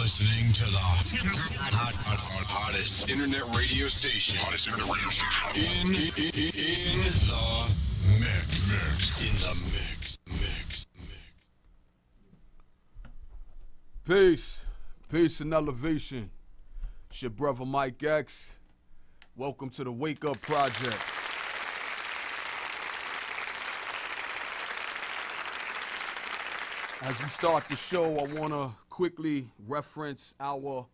listening to the hottest internet radio station. In the mix. In the mix. Peace and elevation. It's your brother Mike X. Welcome to the Wake Up Project. As we start the show, I want to quickly reference our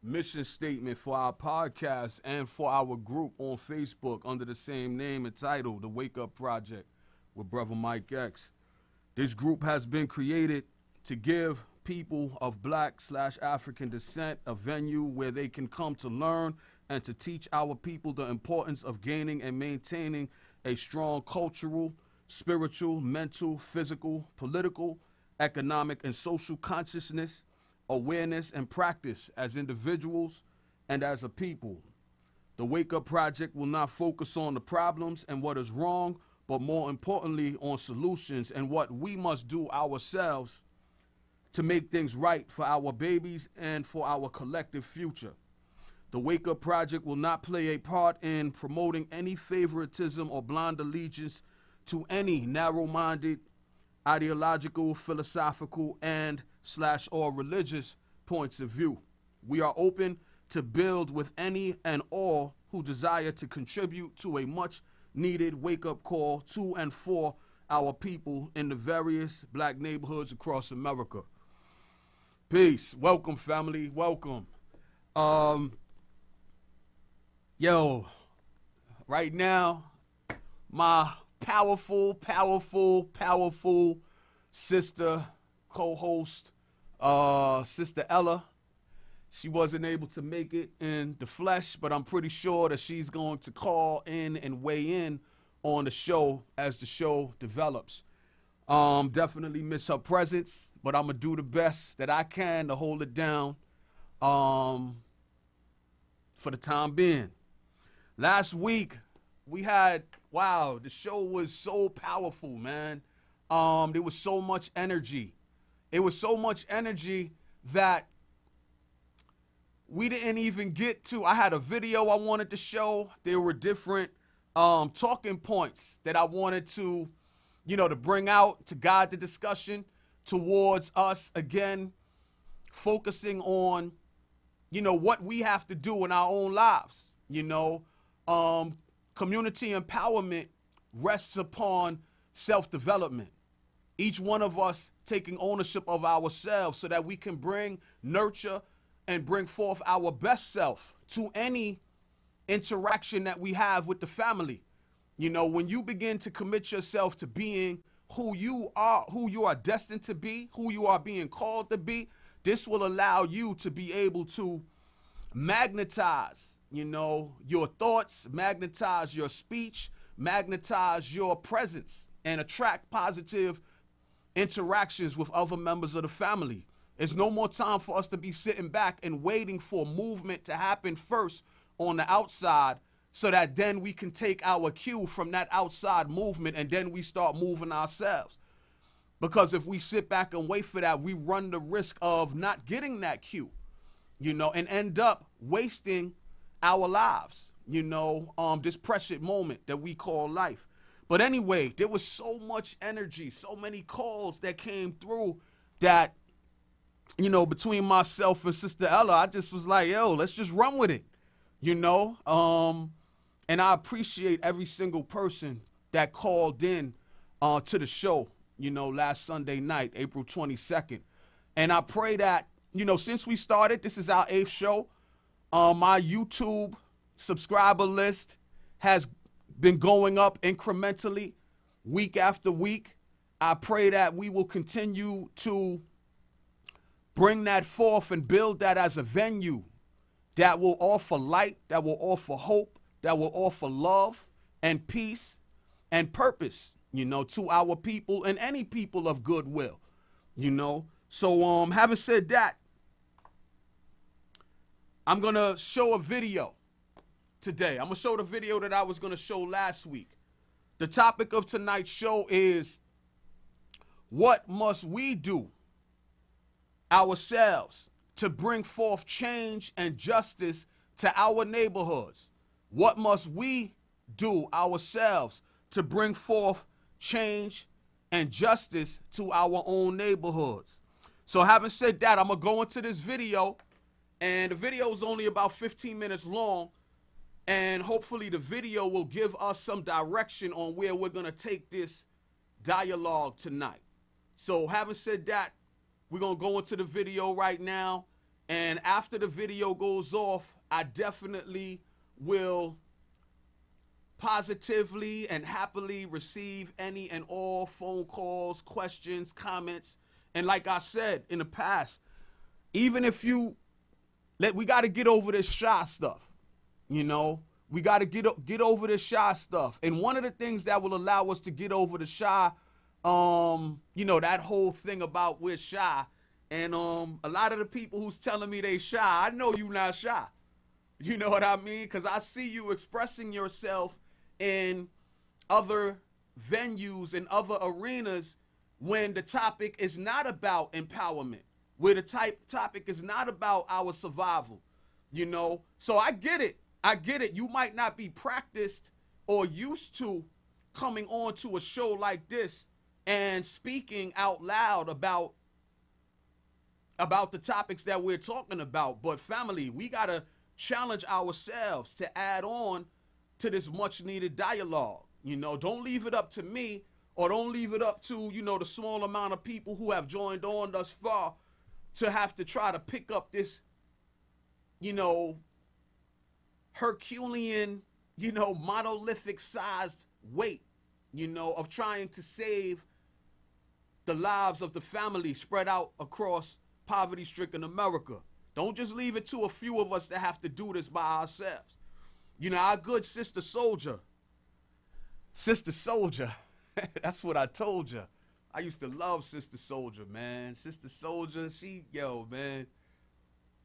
mission statement for our podcast and for our group on Facebook under the same name and title, The Wake Up Project with Brother Mike X. This group has been created to give people of Black/African descent a venue where they can come to learn and to teach our people the importance of gaining and maintaining a strong cultural, spiritual, mental, physical, political, economic, and social consciousness, awareness, and practice as individuals and as a people. The Wake Up Project will not focus on the problems and what is wrong, but more importantly on solutions and what we must do ourselves to make things right for our babies and for our collective future. The Wake Up Project will not play a part in promoting any favoritism or blind allegiance to any narrow-minded, ideological, philosophical, and/or religious points of view. We are open to build with any and all who desire to contribute to a much-needed wake-up call to and for our people in the various Black neighborhoods across America. Peace. Welcome, family. Welcome. Right now, my powerful sister, co-host, Sister Ella. She wasn't able to make it in the flesh, but I'm pretty sure that she's going to call in and weigh in on the show as the show develops. Definitely miss her presence, but I'm going to do the best that I can to hold it down for the time being. Last week, we had, the show was so powerful, man. There was so much energy. It was so much energy that we didn't even get to. I had a video I wanted to show. There were different talking points that I wanted to, to bring out to guide the discussion towards us, again, focusing on, what we have to do in our own lives. Community empowerment rests upon self-development. Each one of us taking ownership of ourselves so that we can bring, nurture, and bring forth our best self to any interaction that we have with the family. When you begin to commit yourself to being who you are destined to be, who you are being called to be, this will allow you to be able to magnetize, your thoughts, magnetize your speech, magnetize your presence, and attract positive interactions with other members of the family. It's no more time for us to be sitting back and waiting for movement to happen first on the outside so that then we can take our cue from that outside movement and then we start moving ourselves. Because if we sit back and wait for that, we run the risk of not getting that cue, and end up wasting our lives, this precious moment that we call life. But anyway, there was so much energy, so many calls that came through that, between myself and Sister Ella, I just was like, let's just run with it, and I appreciate every single person that called in to the show, last Sunday night, April 22nd. And I pray that, since we started, this is our 8th show, my YouTube subscriber list has been going up incrementally week after week. I pray that we will continue to bring that forth and build that as a venue that will offer light, that will offer hope, that will offer love and peace and purpose, to our people and any people of goodwill, So, having said that, I'm going to show a video today. I'm going to show the video that I was going to show last week. The topic of tonight's show is, what must we do ourselves to bring forth change and justice to our neighborhoods? What must we do ourselves to bring forth change and justice to our own neighborhoods? So having said that, I'm going to go into this video, and the video is only about 15 minutes long, and hopefully the video will give us some direction on where we're going to take this dialogue tonight. So having said that, we're going to go into the video right now, and after the video goes off, I definitely will positively and happily receive any and all phone calls, questions, comments. And like I said in the past, even if we got to get over this shy stuff, you know, we got to get over this shy stuff. And one of the things that will allow us to get over the shy, you know, that whole thing about we're shy. And a lot of the people who's telling me they shy, I know you not shy. You know what I mean? Because I see you expressing yourself in other venues and other arenas when the topic is not about empowerment, where the topic is not about our survival, you know? So I get it. I get it. You might not be practiced or used to coming on to a show like this and speaking out loud about the topics that we're talking about. But family, we got to challenge ourselves to add on to this much needed dialogue. You know, don't leave it up to me, or don't leave it up to, you know, the small amount of people who have joined on thus far to have to try to pick up this, you know, Herculean, you know, monolithic sized weight, you know, of trying to save the lives of the family spread out across poverty-stricken America. Don't just leave it to a few of us that have to do this by ourselves. You know, our good Sister Soldier, that's what I told you. I used to love Sister Soldier, man. Sister Soldier, man.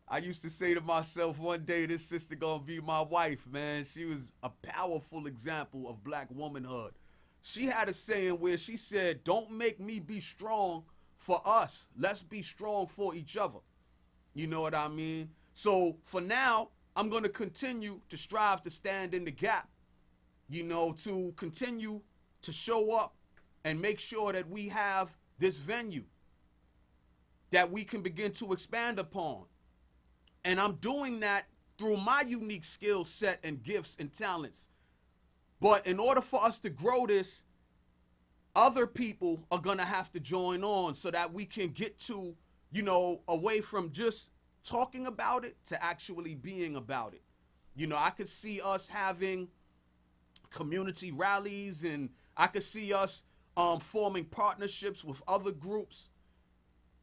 I used to say to myself, one day this sister gonna be my wife, man. She was a powerful example of black womanhood. She had a saying where she said, don't make me be strong for us. Let's be strong for each other. You know what I mean? So for now, I'm going to continue to strive to stand in the gap, you know, to continue to show up and make sure that we have this venue that we can begin to expand upon. And I'm doing that through my unique skill set and gifts and talents. But in order for us to grow this, other people are going to have to join on so that we can get to, you know, away from just talking about it to actually being about it. You know, I could see us having community rallies, and I could see us forming partnerships with other groups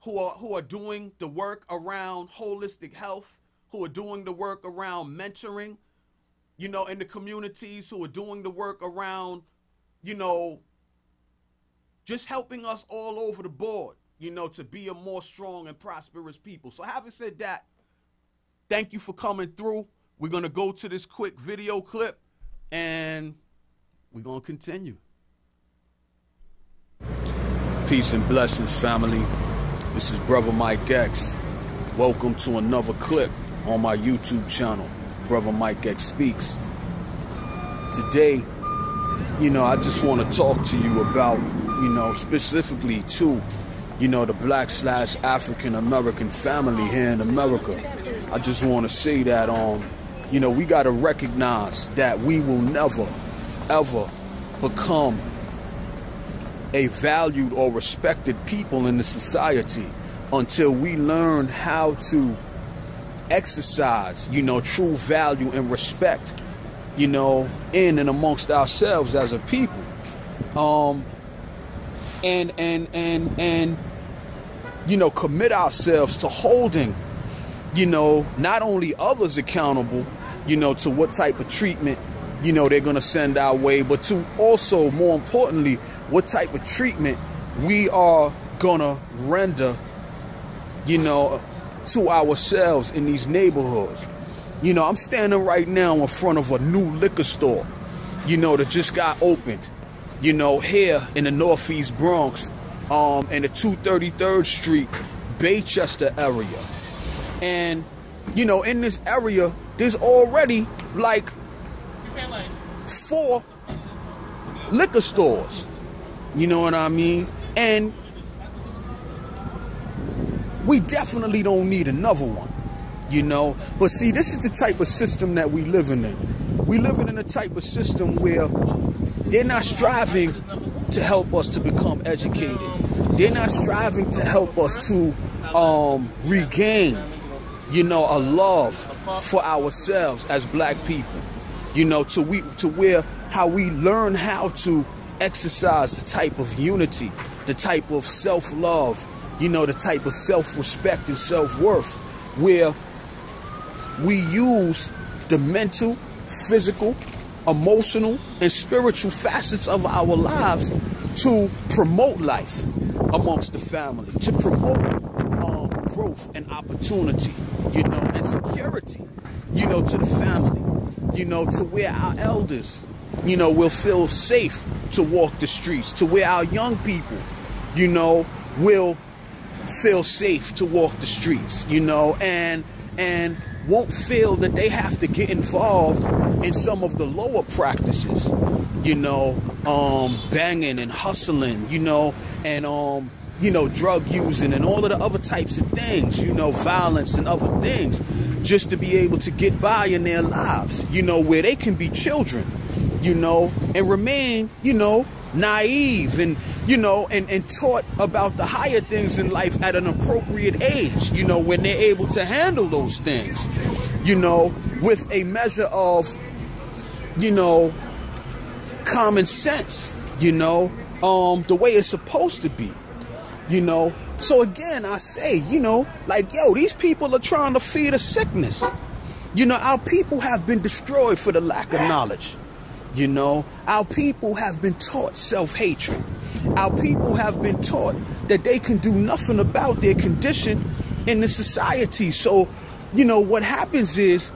who are doing the work around holistic health, who are doing the work around mentoring, you know, in the communities, who are doing the work around, you know, just helping us all over the board, you know, to be a more strong and prosperous people. So having said that, thank you for coming through. We're going to go to this quick video clip, and we're going to continue. Peace and blessings, family. This is Brother Mike X. Welcome to another clip on my YouTube channel, Brother Mike X Speaks. Today, you know, I just want to talk to you about, you know, specifically to, you know, the Black/African American family here in America. I just want to say that, you know, we got to recognize that we will never, ever become a valued or respected people in the society until we learn how to exercise, you know, true value and respect, you know, in and amongst ourselves as a people. And you know, commit ourselves to holding, you know, not only others accountable, you know, to what type of treatment, you know, they're going to send our way, but to also, more importantly, what type of treatment we are going to render, you know, to ourselves in these neighborhoods. You know, I'm standing right now in front of a new liquor store, you know, that just got opened, you know, here in the Northeast Bronx, in the 233rd Street, Baychester area. And, you know, in this area, there's already like 4 liquor stores. You know what I mean? And we definitely don't need another one, you know? But see, this is the type of system that we living in. We living in a type of system where they're not striving to help us to become educated. They're not striving to help us to regain, you know, a love for ourselves as black people. You know, to where how we learn how to exercise the type of unity, the type of self-love, you know, the type of self-respect and self-worth, where we use the mental, physical, emotional, and spiritual facets of our lives to promote life amongst the family, to promote growth and opportunity, you know, and security, you know, to the family, you know, to where our elders, you know, will feel safe to walk the streets, to where our young people, you know, will feel safe to walk the streets, you know, and won't feel that they have to get involved in some of the lower practices, you know, banging and hustling, you know, and you know, drug using and all of the other types of things, you know, violence and other things, just to be able to get by in their lives, you know, where they can be children, you know, and remain, you know, naive and, you know, and taught about the higher things in life at an appropriate age, you know, when they're able to handle those things, you know, with a measure of, you know, common sense, you know, the way it's supposed to be, you know. So again, I say, you know, like, yo, these people are trying to feed a sickness. You know, our people have been destroyed for the lack of knowledge. You know, our people have been taught self-hatred. Our people have been taught that they can do nothing about their condition in the society. So, you know, what happens is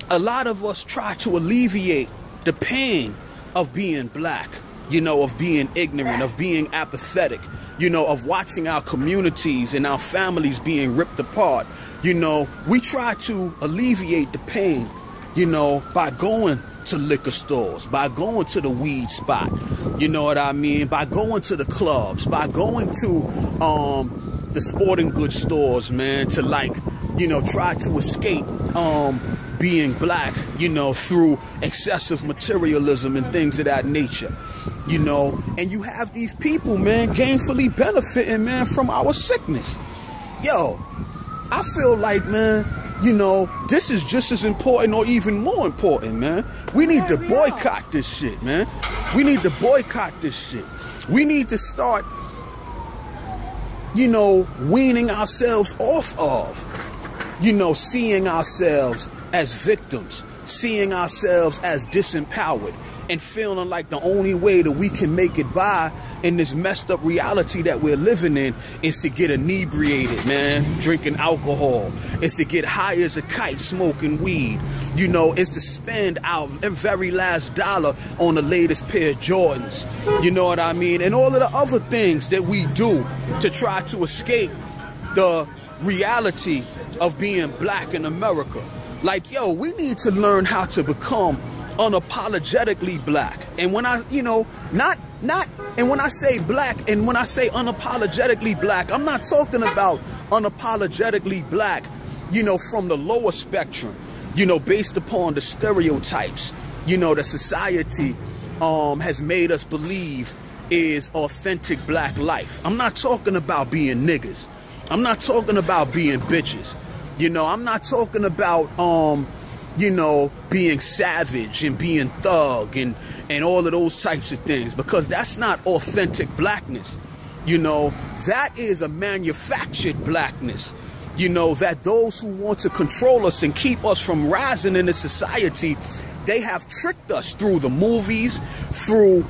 a lot of us try to alleviate the pain of being black, you know, of being ignorant, of being apathetic, you know, of watching our communities and our families being ripped apart. You know, we try to alleviate the pain, you know, by going to liquor stores, by going to the weed spot, you know what I mean, by going to the clubs, by going to the sporting goods stores, man, to, like, you know, try to escape being black, you know, through excessive materialism and things of that nature, you know. And you have these people, man, gainfully benefiting, man, from our sickness. Yo, I feel like, man, you know, this is just as important or even more important, man. We need to boycott this shit, man. We need to boycott this shit. We need to start, you know, weaning ourselves off of, you know, seeing ourselves as victims, seeing ourselves as disempowered, and feeling like the only way that we can make it by in this messed up reality that we're living in is to get inebriated, man, drinking alcohol. It's to get high as a kite, smoking weed. You know, it's to spend our very last dollar on the latest pair of Jordans. You know what I mean? And all of the other things that we do to try to escape the reality of being black in America. Like, yo, we need to learn how to become unapologetically black. And when I, you know, and when I say black and when I say unapologetically black, I'm not talking about unapologetically black, you know, from the lower spectrum, you know, based upon the stereotypes, you know, that society has made us believe is authentic black life. I'm not talking about being niggas. I'm not talking about being bitches. You know, I'm not talking about, you know, being savage and being thug and all of those types of things, because that's not authentic blackness. You know, that is a manufactured blackness. You know, that those who want to control us and keep us from rising in the society, they have tricked us through the movies, through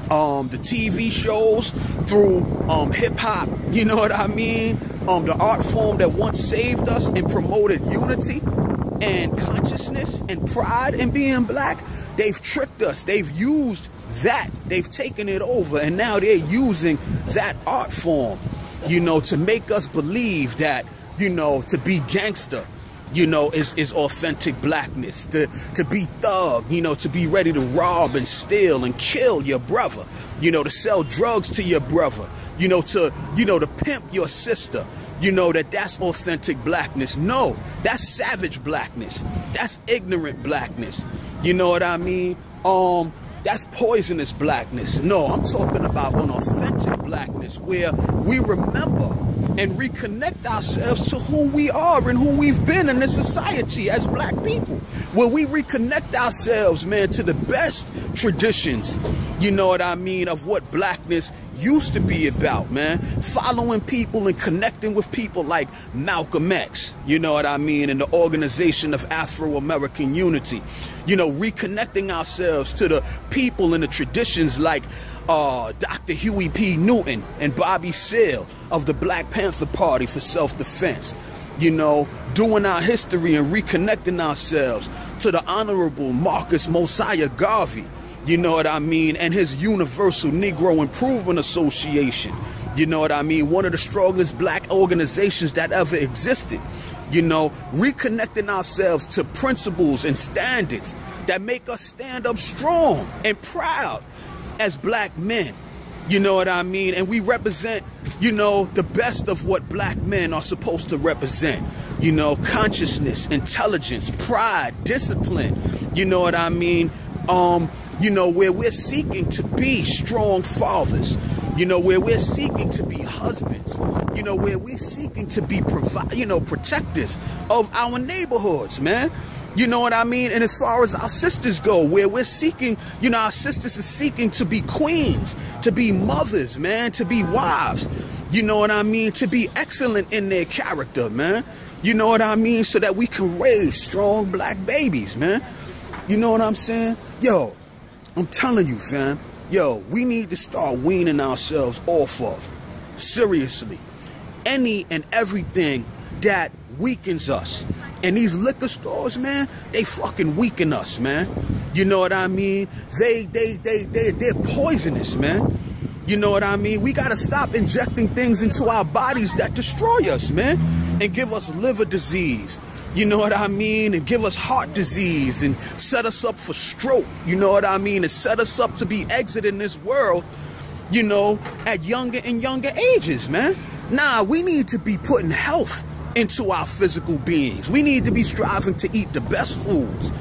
the TV shows, through hip-hop, you know what I mean? The art form that once saved us and promoted unity and consciousness and pride in being black. They've tricked us. They've used that. They've taken it over, and now they're using that art form, you know, to make us believe that you know, to be gangster, you know, is authentic blackness. To be thug, you know, to be ready to rob and steal and kill your brother, you know, to sell drugs to your brother, you know, to pimp your sister, you know, that's authentic blackness. No, that's savage blackness. That's ignorant blackness. You know what I mean? That's poisonous blackness. No, I'm talking about an authentic blackness where we remember and reconnect ourselves to who we are and who we've been in this society as black people. Where we reconnect ourselves, man, to the best traditions, you know what I mean, of what blackness used to be about, man. Following people and connecting with people like Malcolm X, you know what I mean, and the Organization of Afro-American Unity. You know, reconnecting ourselves to the people and the traditions like Dr. Huey P. Newton and Bobby Seale of the Black Panther Party for self-defense. You know, doing our history and reconnecting ourselves to the Honorable Marcus Mosiah Garvey, you know what I mean, and his Universal Negro Improvement Association. You know what I mean? One of the strongest black organizations that ever existed. You know, reconnecting ourselves to principles and standards that make us stand up strong and proud as black men. You know what I mean? And we represent, you know, the best of what black men are supposed to represent. You know, consciousness, intelligence, pride, discipline. You know what I mean? You know, where we're seeking to be strong fathers. You know, where we're seeking to be husbands. You know, where we're seeking to be protectors of our neighborhoods, man. You know what I mean? And as far as our sisters go, where we're seeking, you know, our sisters are seeking to be queens, to be mothers, man, to be wives. You know what I mean? To be excellent in their character, man. You know what I mean? So that we can raise strong black babies, man. You know what I'm saying? Yo, I'm telling you, fam. Yo, we need to start weaning ourselves off of, seriously, any and everything that weakens us. And these liquor stores, man, they fucking weaken us, man. You know what I mean? They're poisonous, man. You know what I mean? We gotta stop injecting things into our bodies that destroy us, man, and give us liver disease. You know what I mean? And give us heart disease and set us up for stroke. You know what I mean? And set us up to be exiting this world, you know, at younger and younger ages, man. Nah, we need to be putting health into our physical beings. We need to be striving to eat the best foods.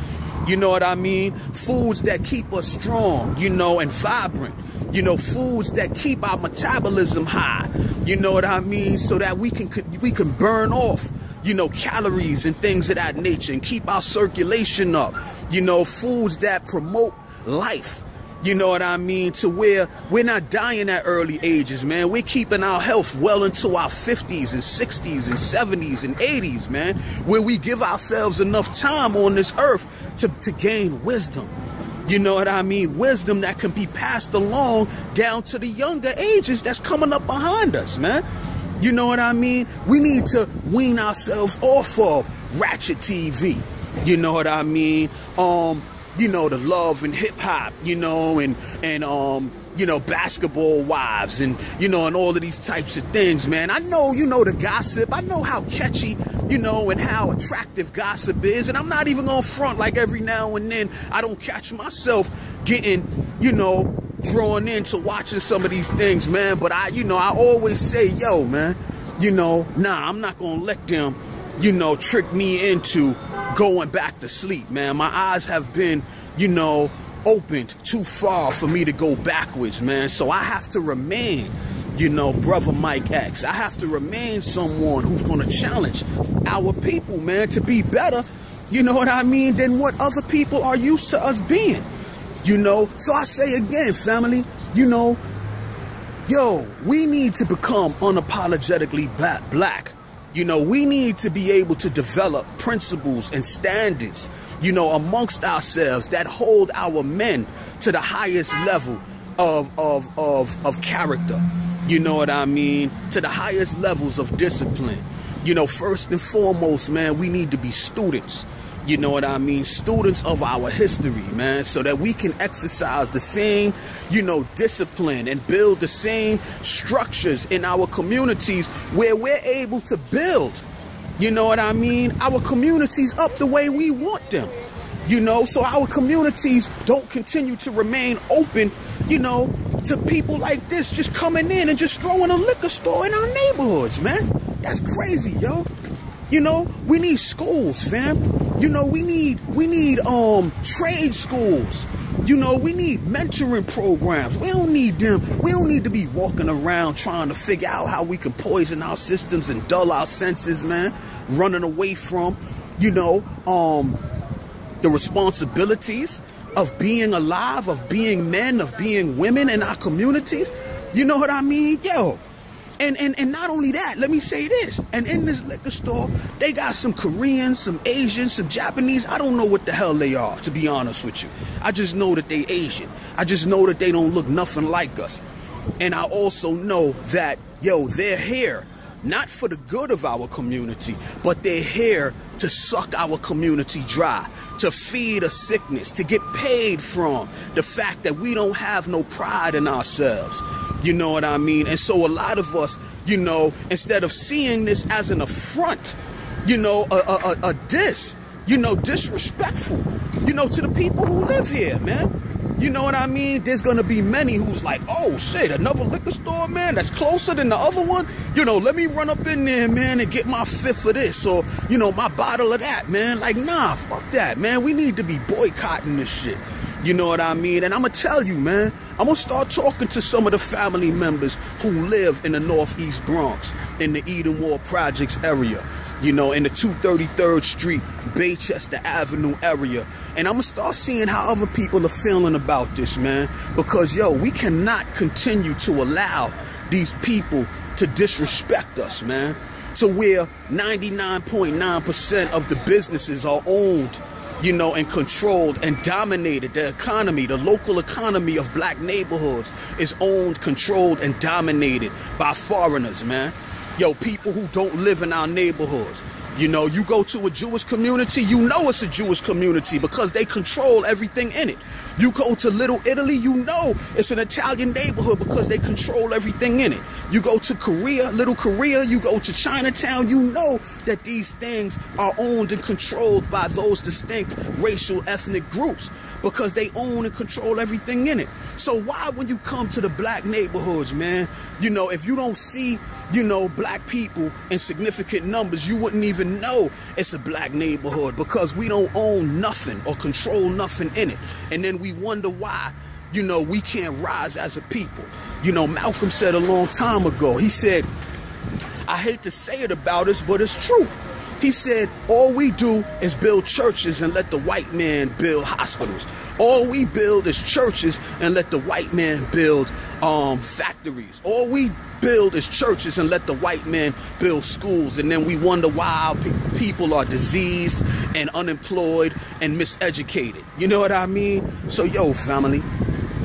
You know what I mean? Foods that keep us strong, you know, and vibrant. You know, foods that keep our metabolism high. You know what I mean? So that we can burn off, you know, calories and things of that nature and keep our circulation up. You know, foods that promote life. You know what I mean? To where we're not dying at early ages, man. We're keeping our health well into our 50s and 60s and 70s and 80s, man. Where we give ourselves enough time on this earth to gain wisdom. You know what I mean? Wisdom that can be passed along down to the younger ages that's coming up behind us, man. You know what I mean? We need to wean ourselves off of ratchet TV. You know what I mean? You know, the love and hip hop, you know, and you know, basketball wives and, you know, and all of these types of things, man. I know, you know, the gossip. I know how catchy, you know, and how attractive gossip is. And I'm not even gonna front like every now and then I don't catch myself getting, you know, drawn into watching some of these things, man. But I always say, yo, man, you know, nah, I'm not gonna let them, you know, trick me into going back to sleep, man. My eyes have been, you know, opened too far for me to go backwards, man. So I have to remain, you know, Brother Mike X. I have to remain someone who's going to challenge our people, man, to be better, you know what I mean, than what other people are used to us being, you know. So I say again, family, you know, yo, we need to become unapologetically black. You know, we need to be able to develop principles and standards, you know, amongst ourselves that hold our men to the highest level of character. You know what I mean? To the highest levels of discipline. You know, first and foremost, man, we need to be students. You know what I mean? Students of our history, man, so that we can exercise the same, you know, discipline and build the same structures in our communities where we're able to build You know what I mean? Our communities up the way we want them. You know, so our communities don't continue to remain open, you know, to people like this just coming in and just throwing a liquor store in our neighborhoods, man. That's crazy, yo. You know, we need schools, fam. You know, we need trade schools. You know, we need mentoring programs. We don't need them. We don't need to be walking around trying to figure out how we can poison our systems and dull our senses, man. Running away from, you know, the responsibilities of being alive, of being men, of being women in our communities. You know what I mean? Yo. And not only that, let me say this. And in this liquor store, they got some Koreans, some Asians, some Japanese. I don't know what the hell they are, to be honest with you. I just know that they Asian. I just know that they don't look nothing like us. And I also know that, yo, they're here not for the good of our community, but they're here to suck our community dry, to feed a sickness, to get paid from the fact that we don't have no pride in ourselves. You know what I mean? And so a lot of us, you know, instead of seeing this as an affront, you know, a diss, you know, disrespectful, you know, to the people who live here, man. You know what I mean? There's going to be many who's like, oh, shit, another liquor store, man, that's closer than the other one? You know, let me run up in there, man, and get my fifth of this or, you know, my bottle of that, man. Like, nah, fuck that, man. We need to be boycotting this shit. You know what I mean? And I'm going to tell you, man, I'm going to start talking to some of the family members who live in the Northeast Bronx, in the Eden Wall Projects area, you know, in the 233rd Street, Baychester Avenue area. And I'm going to start seeing how other people are feeling about this, man. Because, yo, we cannot continue to allow these people to disrespect us, man. To where 99.9% of the businesses are owned, you know, and controlled and dominated. The economy, the local economy of black neighborhoods is owned, controlled, and dominated by foreigners, man. Yo, people who don't live in our neighborhoods. You know, you go to a Jewish community, you know it's a Jewish community because they control everything in it. You go to Little Italy, you know it's an Italian neighborhood because they control everything in it. You go to Korea, Little Korea, you go to Chinatown, you know that these things are owned and controlled by those distinct racial ethnic groups because they own and control everything in it. So why, when you come to the black neighborhoods, man, you know, if you don't see, you know, black people in significant numbers, you wouldn't even know it's a black neighborhood because we don't own nothing or control nothing in it. And then we wonder why, you know, we can't rise as a people. You know, Malcolm said a long time ago, he said, I hate to say it about us, but it's true. He said, all we do is build churches and let the white man build hospitals. All we build is churches and let the white man build factories. All we build is churches and let the white man build schools. And then we wonder why our people are diseased and unemployed and miseducated. You know what I mean? So, yo, family,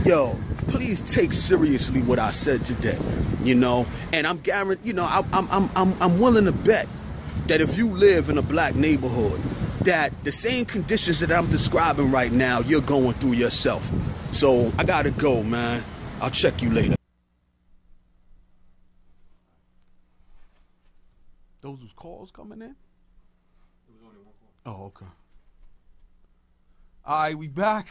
yo, please take seriously what I said today, you know, and I'm guaranteed, you know, I'm willing to bet that if you live in a black neighborhood, that the same conditions that I'm describing right now, you're going through yourself. So I gotta go, man. I'll check you later. Those was calls coming in? There was only one call. Oh, okay. All right, we back.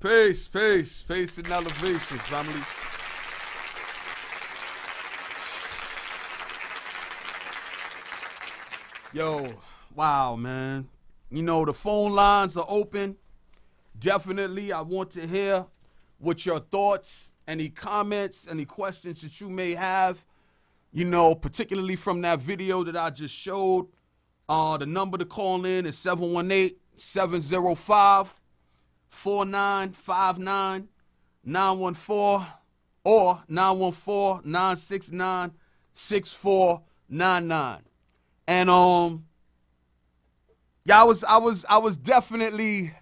Peace, peace, peace and elevation, family. Yo, wow, man. You know, the phone lines are open. Definitely, I want to hear what your thoughts, any comments, any questions that you may have, you know, particularly from that video that I just showed. The number to call in is 718-705-4959, 914 or 914-969-6499. And yeah, I was definitely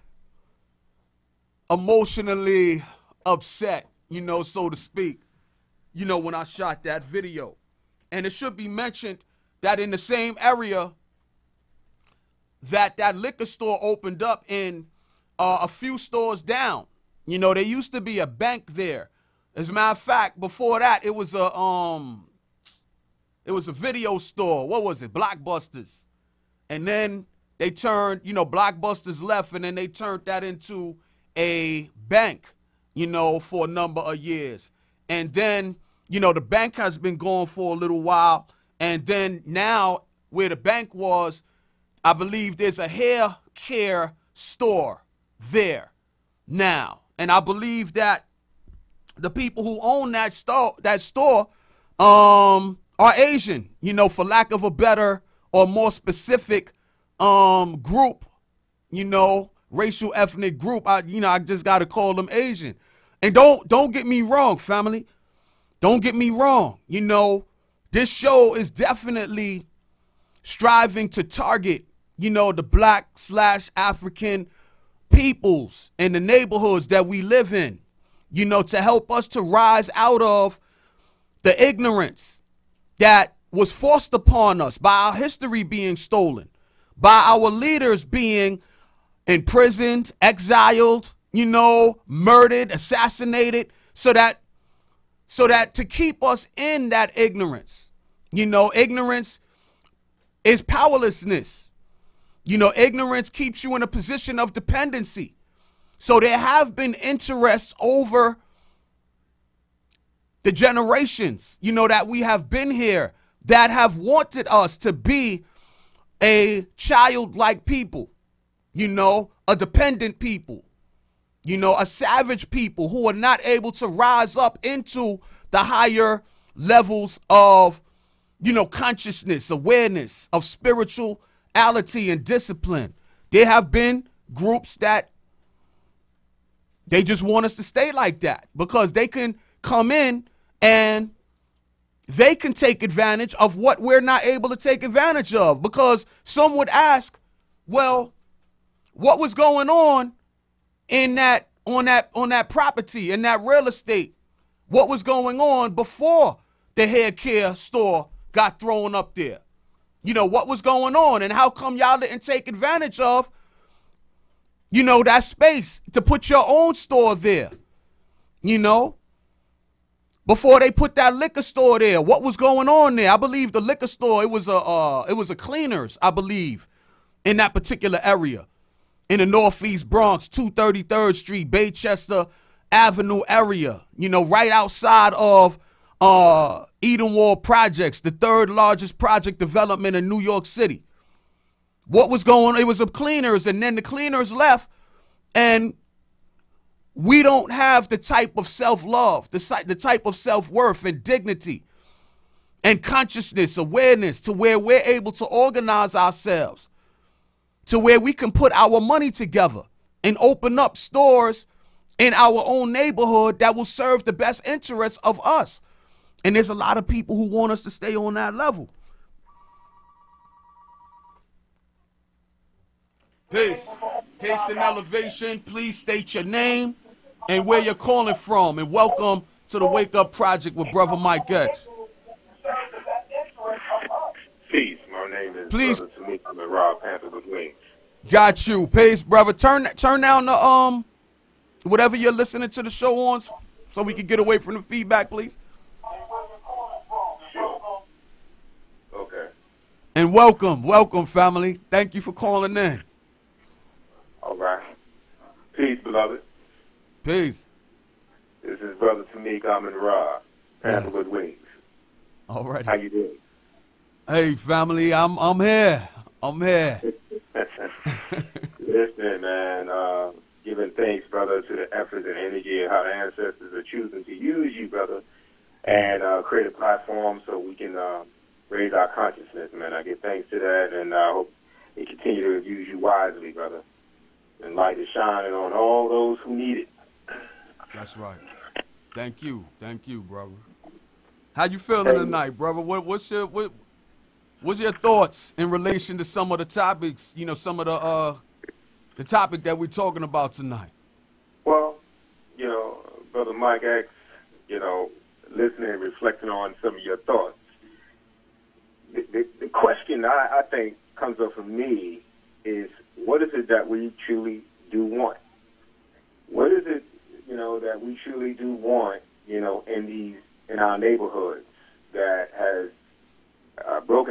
emotionally upset, you know, so to speak, you know, when I shot that video. And it should be mentioned that in the same area that that liquor store opened up in, a few stores down, you know, there used to be a bank there. As a matter of fact, before that, it was a It was a video store. What was it? Blockbusters. And then they turned, you know, Blockbusters left, and then they turned that into a bank, you know, for a number of years. And then, you know, the bank has been gone for a little while. And then now where the bank was, I believe there's a hair care store there now. And I believe that the people who own that store are Asian, you know, for lack of a better or more specific group, you know, racial ethnic group. I just got to call them Asian. And don't get me wrong, family. Don't get me wrong. You know, this show is definitely striving to target, you know, the Black/African peoples in the neighborhoods that we live in, you know, to help us to rise out of the ignorance that was forced upon us by our history being stolen, by our leaders being imprisoned, exiled, you know, murdered, assassinated, so that to keep us in that ignorance. You know, ignorance is powerlessness. You know, ignorance keeps you in a position of dependency. So there have been interests over the generations, you know, that we have been here that have wanted us to be a childlike people, you know, a dependent people, you know, a savage people who are not able to rise up into the higher levels of, you know, consciousness, awareness, of spirituality and discipline. There have been groups that they just want us to stay like that because they can come in and they can take advantage of what we're not able to take advantage of. Because some would ask, well, what was going on in that on that property, in that real estate? What was going on before the hair care store got thrown up there? You know, what was going on, and how come y'all didn't take advantage of, you know, that space to put your own store there? You know, before they put that liquor store there, what was going on there? I believe the liquor store, it was a Cleaners, I believe, in that particular area in the Northeast Bronx, 233rd Street, Baychester Avenue area, you know, right outside of Edenwald Projects, the third largest project development in New York City. What was going on? It was a Cleaners, and then the Cleaners left, and we don't have the type of self-love, the type of self-worth and dignity and consciousness, awareness, to where we're able to organize ourselves, to where we can put our money together and open up stores in our own neighborhood that will serve the best interests of us. And there's a lot of people who want us to stay on that level. Peace. Peace and elevation. Please state your name and where you're calling from. And welcome to the Wake Up Project with Brother Mike X. Peace. My name is Please. Brother Tamika Rob Panther with Wings. Got you. Peace, brother. Turn down the whatever you're listening to the show on so we can get away from the feedback, please. Okay. And welcome, family. Thank you for calling in. All right. Peace, beloved. Peace. This is Brother Tamika Rob Panther Yes. with Wings. All right. How you doing? Hey, family. I'm here. I'm here. Listen, man. Giving thanks, brother, to the efforts and energy and how the ancestors are choosing to use you, brother, and create a platform so we can raise our consciousness, man. I give thanks to that, and I hope they continue to use you wisely, brother. And light is shining on all those who need it. That's right. Thank you, brother. How you feeling tonight, brother? What's your thoughts in relation to some of the topics? You know, some of the topic that we're talking about tonight. Well, you know, Brother Mike X, you know, listening and reflecting on some of your thoughts. The question I think comes up for me is, what is it that we truly do want? What is it, you know, that we truly do want, you know, in our neighborhoods that has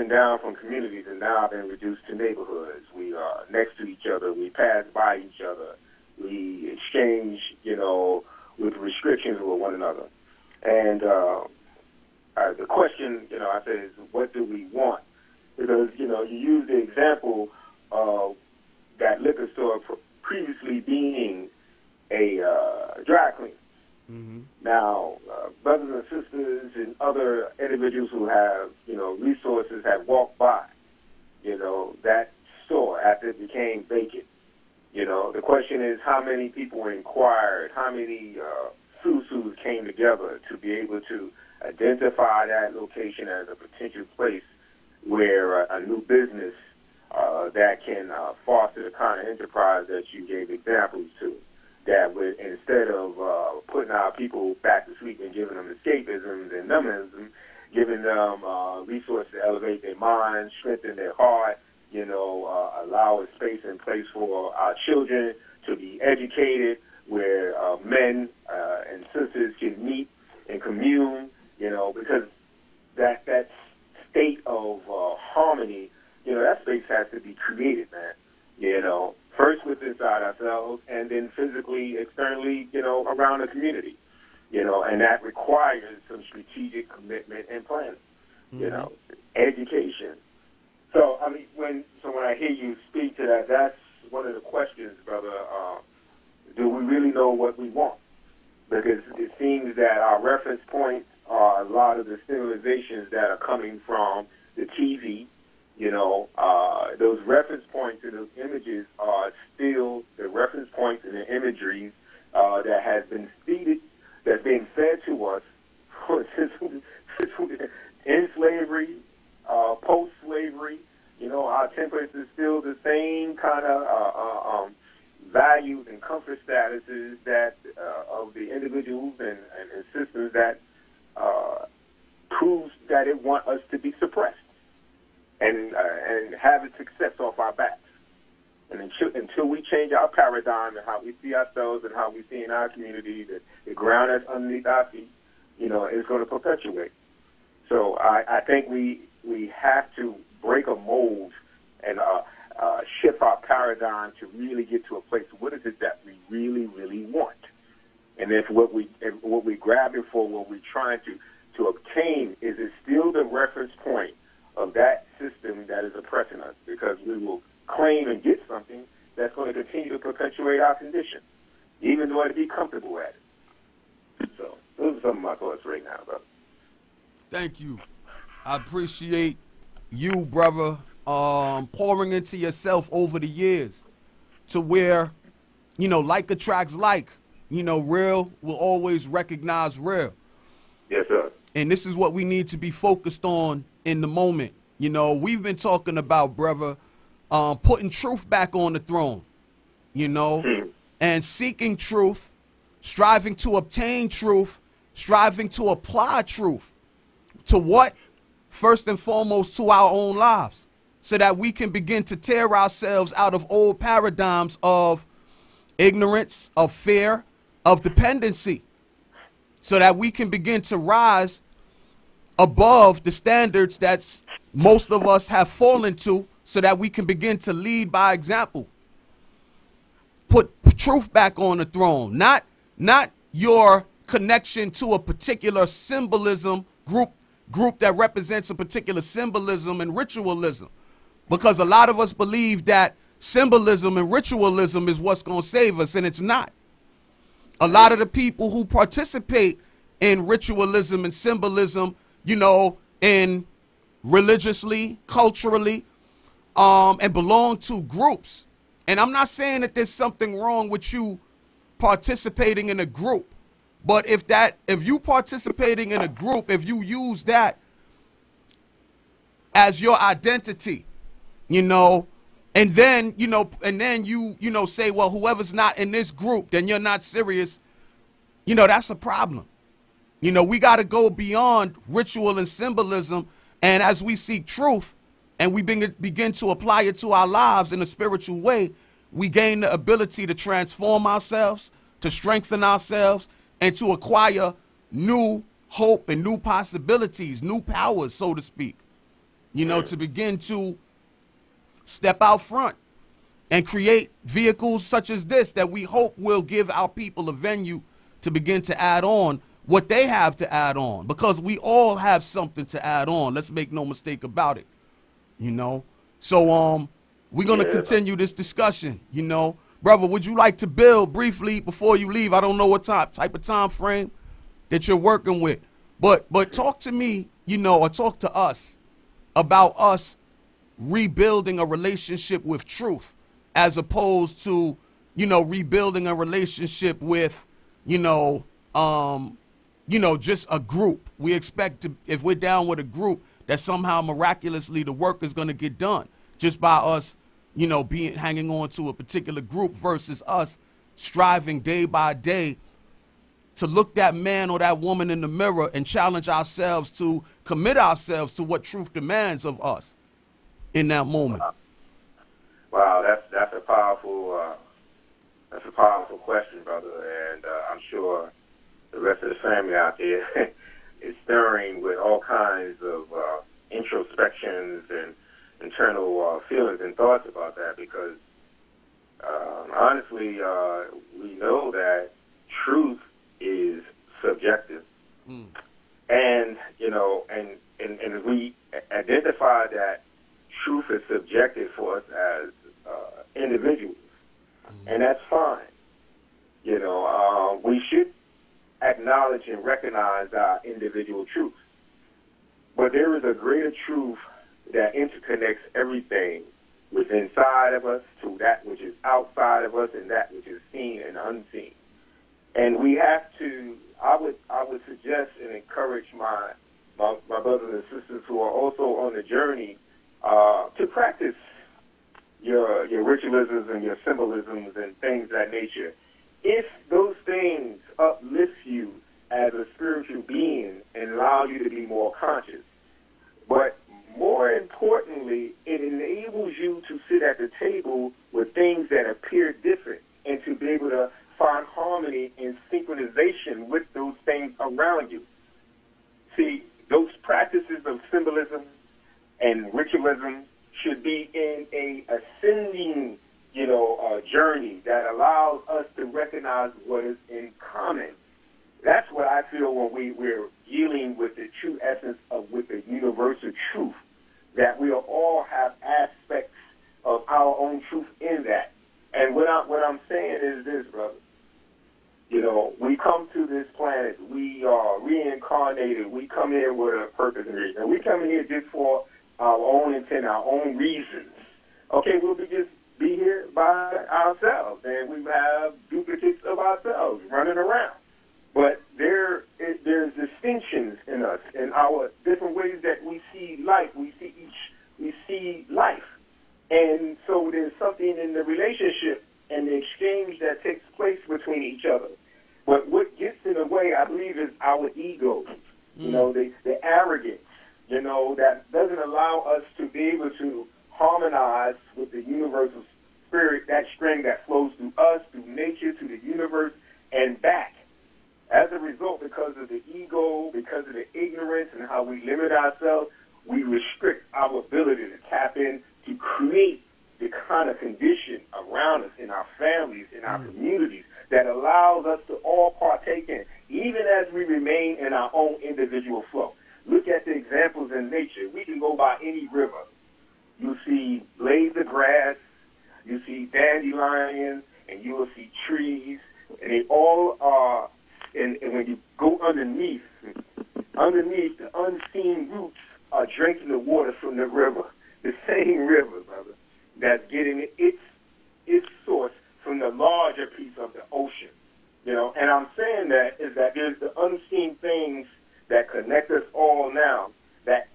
broken down from communities and now been reduced to neighborhoods. We are next to each other. We pass by each other. We exchange, with restrictions with one another. And the question, I said, is what do we want? Because, you use the example of that liquor store previously being a dry cleaner. Mm-hmm. Now, brothers and sisters and other individuals who have, resources have walked by, that store after it became vacant. The question is how many people inquired, how many susus came together to be able to identify that location as a potential place where a new business that can foster the kind of enterprise that you gave examples to, that would, instead of putting our people back to sleep and giving them escapisms and numbism, giving them resources to elevate their minds, strengthen their heart, allow a space and place for our children to be educated, where men and sisters can meet and commune, because that state of harmony, that space has to be created, man. First with inside ourselves, and then physically, externally, around the community, and that requires some strategic commitment and planning, education. So, when I hear you speak to that, that's one of the questions, brother. Do we really know what we want? Because it seems that our reference points are a lot of the civilizations that are coming from the TV. Those reference points and those images are still the reference points and the imageries that has been feeded, that's being fed to us since in slavery, post-slavery. Our templates is still the same kind of values and comfort statuses that of the individuals and systems that proves that it want us to be suppressed and have its success off our backs. And until we change our paradigm and how we see ourselves and how we see in our community, the ground that's underneath our feet, is going to perpetuate. So I think we have to break a mold and shift our paradigm to really get to a place. What is it that we really, really want? And if what we're grabbing for, what we're trying to obtain, is it still the reference point of that system that is oppressing us? Because we will claim and get something that's going to continue to perpetuate our condition, even though it'd be comfortable at it. So those are some of my thoughts right now, brother. Thank you. I appreciate you, brother, pouring into yourself over the years to where, like attracts like, real will always recognize real. Yes, sir. And this is what we need to be focused on in the moment. We've been talking about, brother, putting truth back on the throne, and seeking truth, striving to obtain truth, striving to apply truth to what? First and foremost, to our own lives, so that we can begin to tear ourselves out of old paradigms of ignorance, of fear, of dependency, so that we can begin to rise above the standards that most of us have fallen to, so that we can begin to lead by example. Put truth back on the throne, not your connection to a particular symbolism group that represents a particular symbolism and ritualism, because a lot of us believe that symbolism and ritualism is what's going to save us, and it's not. A lot of the people who participate in ritualism and symbolism, in religiously, culturally, and belong to groups. And I'm not saying that there's something wrong with you participating in a group. But if you participating in a group, if you use that as your identity, and then you say, well, whoever's not in this group, then you're not serious. That's a problem. We got to go beyond ritual and symbolism. And as we seek truth and we begin to apply it to our lives in a spiritual way, we gain the ability to transform ourselves, to strengthen ourselves, and to acquire new hope and new possibilities, new powers, so to speak. you know, to begin to step out front and create vehicles such as this that we hope will give our people a venue to begin to add on what they have to add on, because we all have something to add on. Let's make no mistake about it, you know. So we're going to continue this discussion, you know. Brother, would you like to build briefly before you leave? I don't know what type of time frame that you're working with, but talk to me, you know, or talk to us about us rebuilding a relationship with truth, as opposed to, you know, rebuilding a relationship with, you know, just a group. We expect to, if we're down with a group, that somehow miraculously the work is going to get done just by us, you know, hanging on to a particular group, versus us striving day by day to look that man or that woman in the mirror and challenge ourselves to commit ourselves to what truth demands of us in that moment. Wow, that's a powerful question, brother, and I'm sure the rest of the family out there is stirring with all kinds of introspections and internal feelings and thoughts about that, because honestly, we know that truth is subjective, and you know, and we identify that truth is subjective for us as individuals, and that's fine. You know, we should acknowledge and recognize our individual truth, but there is a greater truth that interconnects everything within inside of us to that which is outside of us and that which is seen and unseen. And we have to, I would suggest and encourage my brothers and sisters who are also on the journey to practice your ritualisms and your symbolisms and things of that nature, if those things uplift you as a spiritual being and allow you to be more conscious. But more importantly, it enables you to sit at the table with things that appear different and to be able to find harmony and synchronization with those things around you. See, those practices of symbolism and ritualism should be in a ascending, journey that allows us to recognize what is in common. That's what I feel when we're dealing with the true essence of with the universal truth, that we all have aspects of our own truth in that. And what I'm saying is this, brother. You know, we come to this planet, we are reincarnated, we come here with a purpose and reason. And we come in here just for our own intent, our own reasons. Okay, we'll just be here by ourselves, and we have duplicates of ourselves running around. But there's distinctions in us, in our different ways that we see life. We see life. And so there's something in the relationship and the exchange that takes place between each other. But what gets in the way, I believe, is our ego. You know, the arrogance, that doesn't allow us to be able to harmonize with the universal spirit, that string that flows through us, through nature, to the universe, and back. As a result, because of the ego, because of the ignorance and how we limit ourselves, we restrict our ability to tap in to create the kind of condition around us, in our families, in our communities, that allows us to all partake in, even as we remain in our own individual flow. Look at the examples in nature. We can go by any river. You see blades of grass, you see dandelions, and you will see trees, and they all are, and when you go underneath, the unseen roots are drinking the water from the river, the same river, brother, that's getting its source from the larger piece of the ocean. And I'm saying that is that there's the unseen things that connect us all now, that's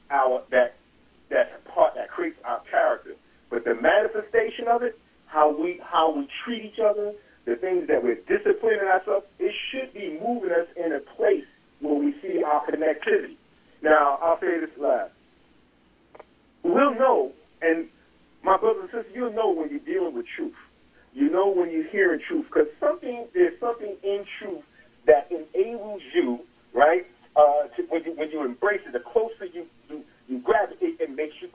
a part that creates our character. But the manifestation of it, how we treat each other, the things that we're disciplining ourselves, it should be moving us in a place where we see our connectivity. Now, I'll say this last. We'll know, and my brothers and sisters, you'll know when you're dealing with truth. You know when you're hearing truth, because there's something in truth that enables you, right, when you embrace it. The closer you grab it, it makes you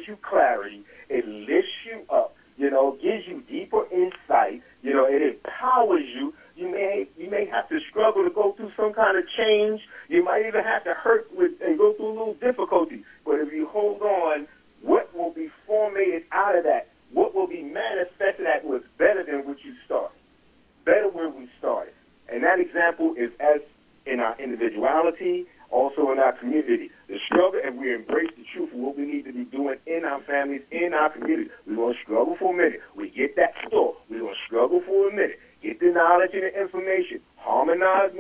gives you clarity. It lifts you up, gives you deeper insight. It empowers you. You may have to struggle to go through some kind of change. You might even have to hurt and go through a little difficulty. But if you hold on, what will be formated out of that, what will be manifested at was better than what you started, better where we started. And that example is as in our individuality, also in our community. The struggle, and we embrace the truth of what we need to be doing in our families, in our community. We're going to struggle for a minute. We get that store. We're going to struggle for a minute. Get the knowledge and the information. Harmonize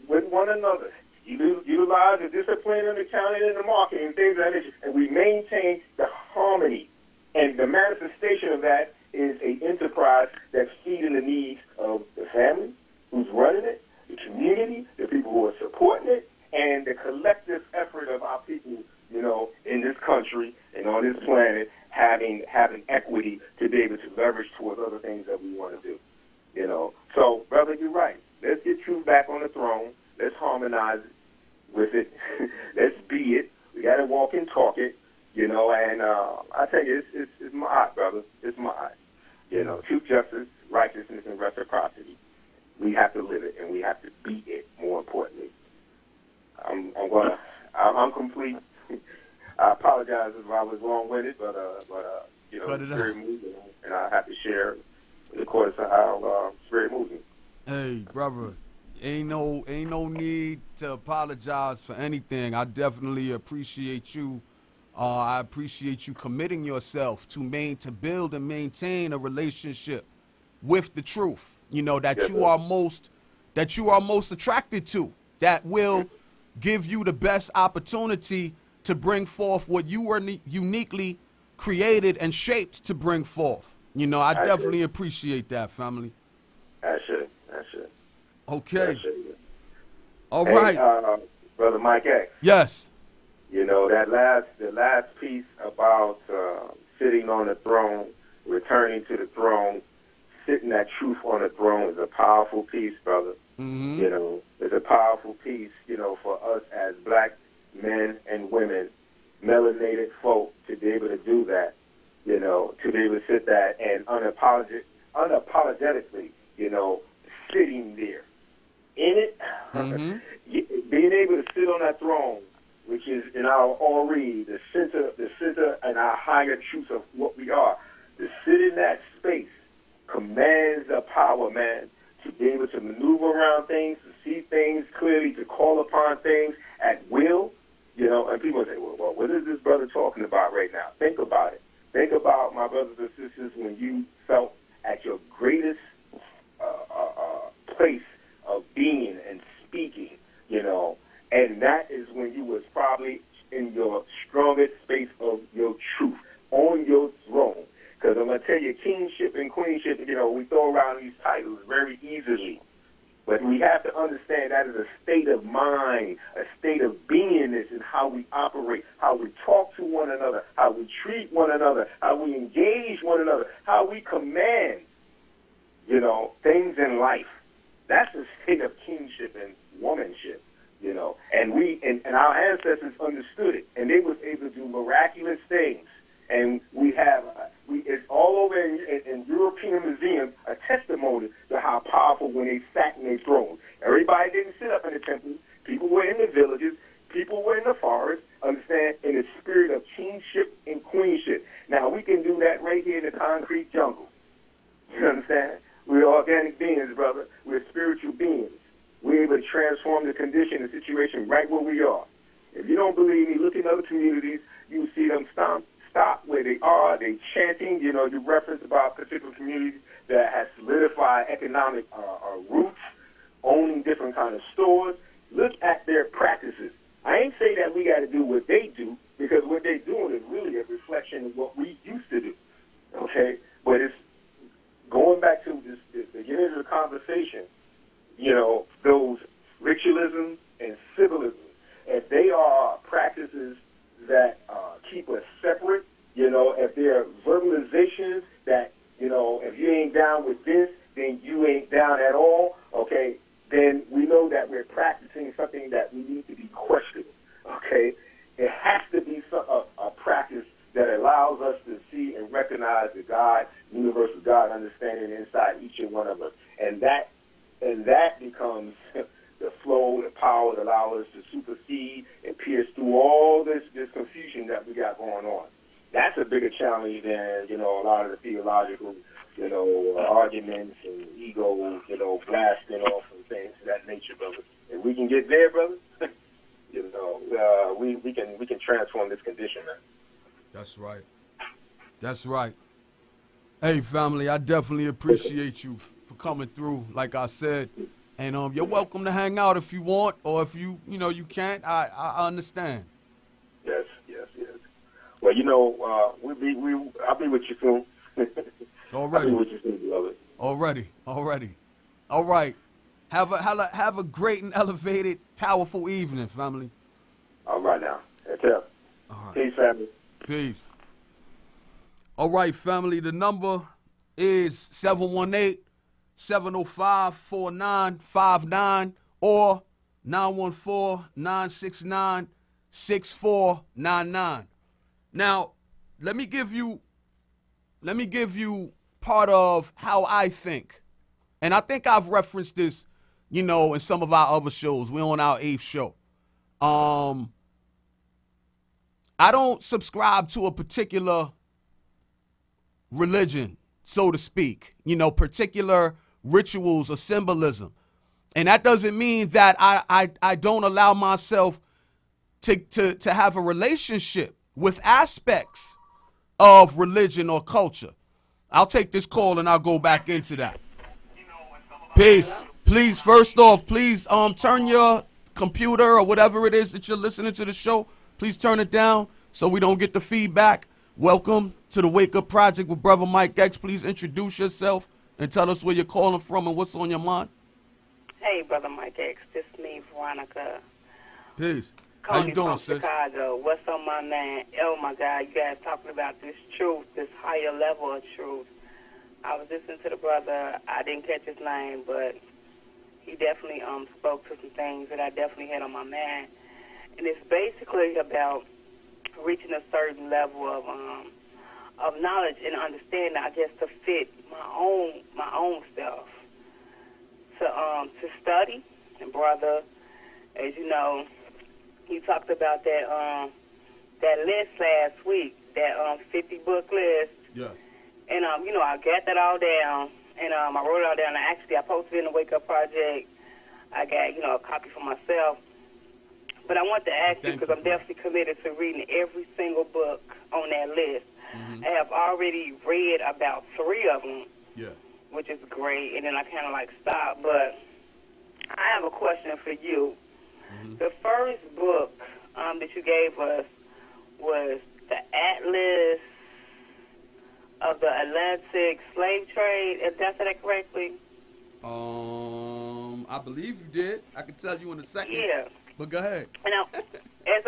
with one another. Utilize the discipline and the accounting and the marketing and things like that. And we maintain the harmony. And the manifestation of that is an enterprise that's feeding the needs of the family, who's running it, the community, the people who are supporting it, and the collective effort of our people, in this country and on this planet, having equity to be able to leverage towards other things that we want to do. So, brother, you're right. Let's get truth back on the throne. Let's harmonize with it. Let's be it. We got to walk and talk it, and I tell you, it's my eye, brother. It's my eye. Truth, justice, righteousness, and reciprocity. We have to live it, and we have to be it, more importantly. I'm complete. I apologize if I was long-winded, but it's very moving, and I have to share the course of how it's very moving. Hey, brother, ain't no need to apologize for anything. I definitely appreciate you. I appreciate you committing yourself to build and maintain a relationship with the truth. That you are most attracted to. That will give you the best opportunity to bring forth what you were uniquely created and shaped to bring forth. I definitely appreciate that, family. I should. Okay. All right. Brother Mike X. Yes. The last piece about sitting on the throne, returning to the throne, sitting that truth on the throne is a powerful piece, brother. Mm-hmm. It's a powerful piece, for us as black men and women, melanated folk, to be able to do that, to be able to sit that and unapologetically, sitting there in it, mm-hmm. being able to sit on that throne, which is in our already the center and our higher truth of what we are. To sit in that space commands the power, man, to be able to maneuver around things, to see things clearly, to call upon things at will, and people say, well, what is this brother talking about right now? Think about it. Think about, my brothers and sisters, when you felt at your greatest place of being and speaking, and that is when you was probably in your strongest space of your truth, on your throne. Because I'm going to tell you, kingship and queenship, we throw around these titles very easily. But we have to understand that is a state of mind, a state of beingness in how we operate, how we talk to one another, how we treat one another, how we engage one another, how we command, things in life. That's a state of kingship and womanship, and our ancestors understood it, and they was able to do miraculous things. And it's all over in European museums, a testimony to how powerful when they sat in their thrones. Everybody didn't sit up in the temple. People were in the villages. People were in the forest, understand, in the spirit of kingship and queenship. Now, we can do that right here in the concrete jungle. You understand? We're organic beings, brother. We're spiritual beings. We're able to transform the condition, the situation right where we are. If you don't believe me, look in other communities. You see them stop where they are. They chanting. You reference about particular communities that has solidified economic roots, owning different kind of stores. Look at their practices. I ain't say that we got to do what they do, because what they're doing is really a reflection of what we used to do. Okay, but it's going back to the beginning of the conversation. Those ritualisms and symbolisms, if they are practices that keep us separate, if they're verbalizations that, if you ain't down with this, then you ain't down at all, okay, then we know that we're practicing something that we need to be questioning, okay? It has to be a practice that allows us to see and recognize the God, universal God understanding inside each and one of us. And that becomes the flow, the power that allows us to supersede and pierce through all this confusion that we got going on. That's a bigger challenge than, a lot of the theological, arguments and ego, blasting off and things of that nature, brother. If we can get there, brother, we can transform this condition, man. That's right. That's right. Hey, family, I definitely appreciate you for coming through, like I said. And you're welcome to hang out if you want, or if you you can't. I understand. Yes. Well, I'll be with you soon. Already. I'll be with you soon, beloved. Already. All right. Have a great and elevated, powerful evening, family. All right now. That's it. All right. Peace, family. Peace. All right, family. The number is 718-705-4959 or 914-969-6499. Now, let me give you part of how I think. And I think I've referenced this, in some of our other shows. We're on our 8th show. I don't subscribe to a particular religion, so to speak, particular rituals or symbolism. And that doesn't mean that I don't allow myself to have a relationship with aspects of religion or culture. I'll take this call and I'll go back into that. Peace. Please, first off, please turn your computer or whatever it is that you're listening to the show. Please turn it down so we don't get the feedback. Welcome to the Wake Up Project with Brother Mike X. Please introduce yourself and tell us where you're calling from and what's on your mind. Hey, Brother Mike X. This is me, Veronica. Peace. How you doing, sis? Chicago. What's on my mind? Oh, my God. You guys talking about this truth, this higher level of truth. I was listening to the brother. I didn't catch his name, but he definitely spoke to some things that I definitely had on my mind. And it's basically about reaching a certain level of knowledge and understanding, I guess, to fit my own self. To study. And brother, as you know, you talked about that list last week, that 50-book list. Yeah. And I got that all down, and I wrote it all down. I posted it in the Wake Up Project. I got a copy for myself. But I want to ask you, because I'm definitely committed to reading every single book on that list. Mm-hmm. I have already read about 3 of them. Yeah. Which is great, and then I kind of stopped. But I have a question for you. Mm-hmm. The first book that you gave us was the Atlas of the Atlantic Slave Trade. Did I say that correctly? I believe you did. I can tell you in a second. Yeah. But go ahead. And as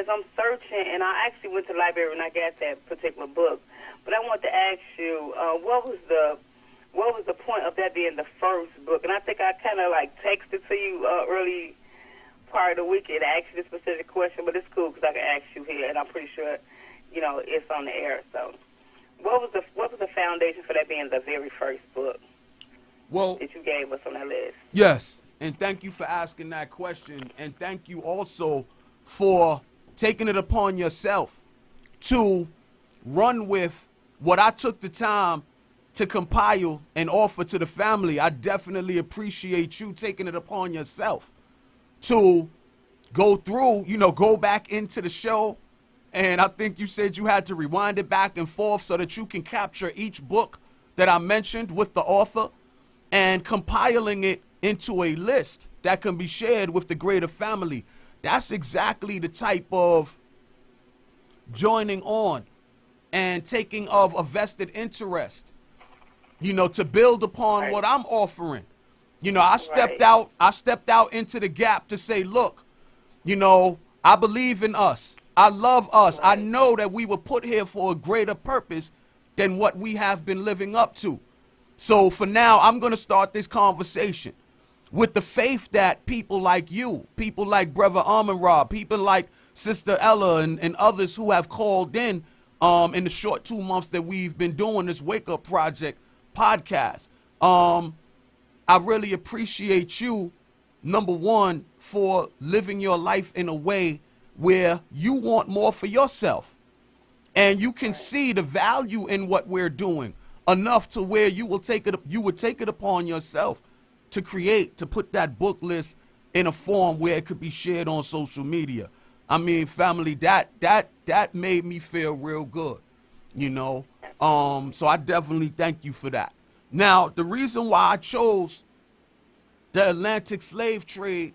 I'm searching, and I actually went to the library and I got that particular book. But I want to ask you, what was the point of that being the first book? And I think I kind of texted to you early part of the weekend. I asked you this specific question, but it's cool because I can ask you here, and I'm pretty sure, it's on the air. So, what was the foundation for that being the very first book? Well, that you gave us on that list. Yes, and thank you for asking that question, and thank you also for taking it upon yourself to run with what I took the time to compile and offer to the family. I definitely appreciate you taking it upon yourself to go through, go back into the show. And I think you said you had to rewind it back and forth so that you can capture each book that I mentioned with the author and compiling it into a list that can be shared with the greater family. That's exactly the type of joining on and taking of a vested interest, to build upon what I'm offering. I stepped out into the gap to say, look, I believe in us. I love us. I know that we were put here for a greater purpose than what we have been living up to. So for now, I'm going to start this conversation with the faith that people like you, people like Brother Amin Rob, people like Sister Ella and others who have called in in the short 2 months that we've been doing this Wake Up Project podcast. I really appreciate you, number one, for living your life in a way where you want more for yourself. And you can see the value in what we're doing enough to where you would take it upon yourself to put that book list in a form where it could be shared on social media. I mean, family, that made me feel real good, you know. So I definitely thank you for that. Now, the reason why I chose the Atlantic Slave Trade,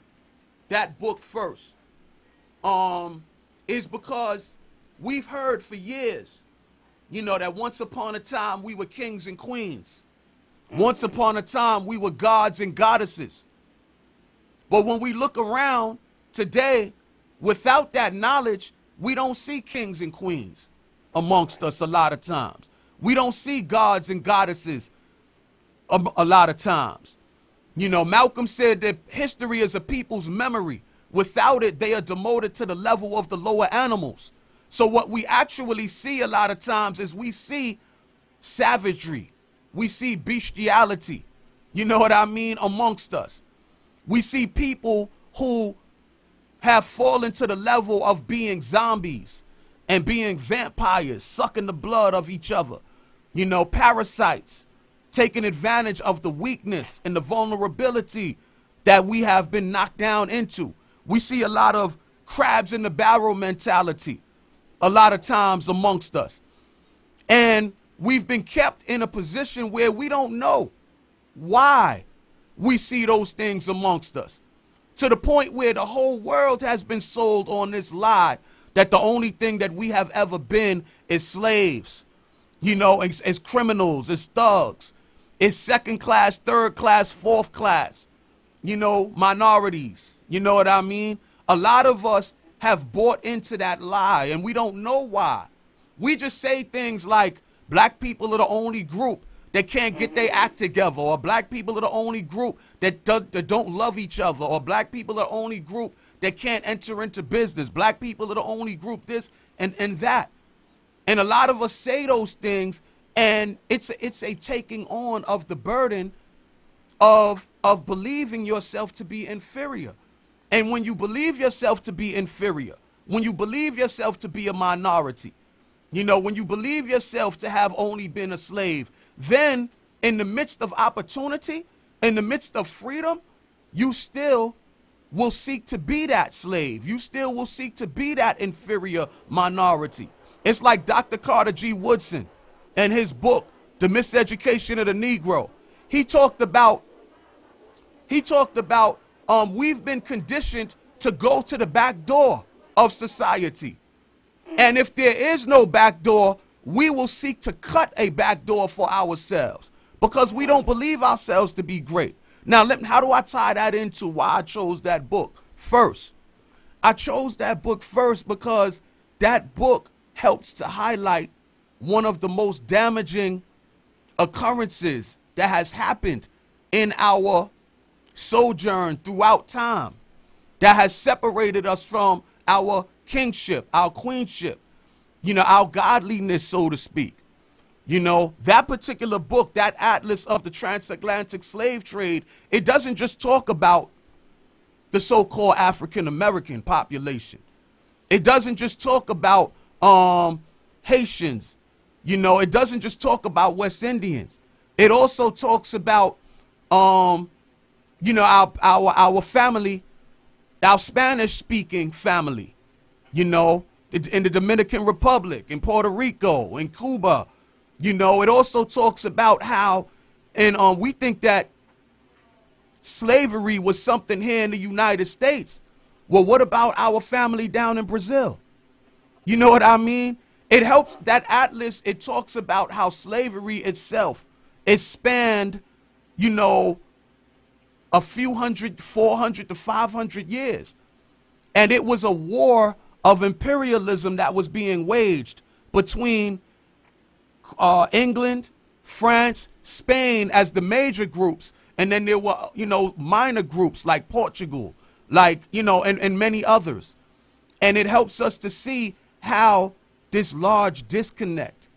that book first, is because we've heard for years, you know, that once upon a time we were kings and queens. Once upon a time we were gods and goddesses. But when we look around today, without that knowledge, we don't see kings and queens amongst us a lot of times. We don't see gods and goddesses a lot of times. You know, Malcolm said that history is a people's memory. Without it, they are demoted to the level of the lower animals. So what we actually see a lot of times is we see savagery. We see bestiality. You know what I mean? Amongst us. We see people who have fallen to the level of being zombies and being vampires, sucking the blood of each other. You know, parasites, taking advantage of the weakness and the vulnerability that we have been knocked down into. We see a lot of crabs in the barrel mentality a lot of times amongst us. And we've been kept in a position where we don't know why we see those things amongst us, to the point where the whole world has been sold on this lie that the only thing that we have ever been is slaves, you know, as criminals, as thugs, as second class, third class, fourth class, you know, minorities. You know what I mean? A lot of us have bought into that lie, and we don't know why. We just say things like black people are the only group that can't get their act together, or black people are the only group that don't love each other, or black people are the only group that can't enter into business. Black people are the only group this and that. And a lot of us say those things, and it's a taking on of the burden of believing yourself to be inferior. And when you believe yourself to be inferior, when you believe yourself to be a minority, you know, when you believe yourself to have only been a slave, then in the midst of opportunity, in the midst of freedom, you still will seek to be that slave. You still will seek to be that inferior minority. It's like Dr. Carter G. Woodson and his book, The Miseducation of the Negro. He talked about we've been conditioned to go to the back door of society. And if there is no back door, we will seek to cut a back door for ourselves because we don't believe ourselves to be great. Now, how do I tie that into why I chose that book first? I chose that book first because that book helps to highlight one of the most damaging occurrences that has happened in our sojourn throughout time, that has separated us from our kingship, our queenship, you know, our godliness, so to speak. You know, that particular book, that Atlas of the Transatlantic Slave Trade, it doesn't just talk about the so-called African-American population. It doesn't just talk about Haitians. You know, it doesn't just talk about West Indians. It also talks about, you know, our family, our Spanish-speaking family, you know, in the Dominican Republic, in Puerto Rico, in Cuba. You know, it also talks about how, and we think that slavery was something here in the United States. Well, what about our family down in Brazil? You know what I mean? It helps, that atlas, it talks about how slavery itself, it spanned, you know, a few hundred, 400 to 500 years. And it was a war of imperialism that was being waged between England, France, Spain as the major groups. And then there were, you know, minor groups like Portugal, like, you know, and many others. And it helps us to see how this large disconnect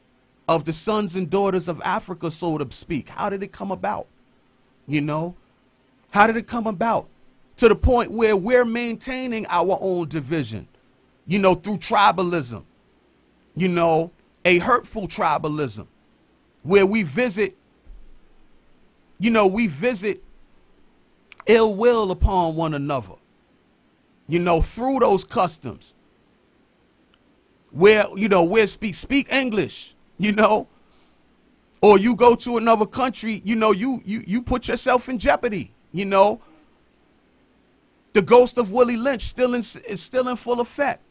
of the sons and daughters of Africa, so to speak? How did it come about? You know, how did it come about to the point where we're maintaining our own division, you know, through tribalism, you know, a hurtful tribalism where we visit, you know, we visit ill will upon one another, you know, through those customs where, you know, where speak English, you know, or you go to another country, you know, you put yourself in jeopardy, you know. The ghost of Willie Lynch is still in full effect.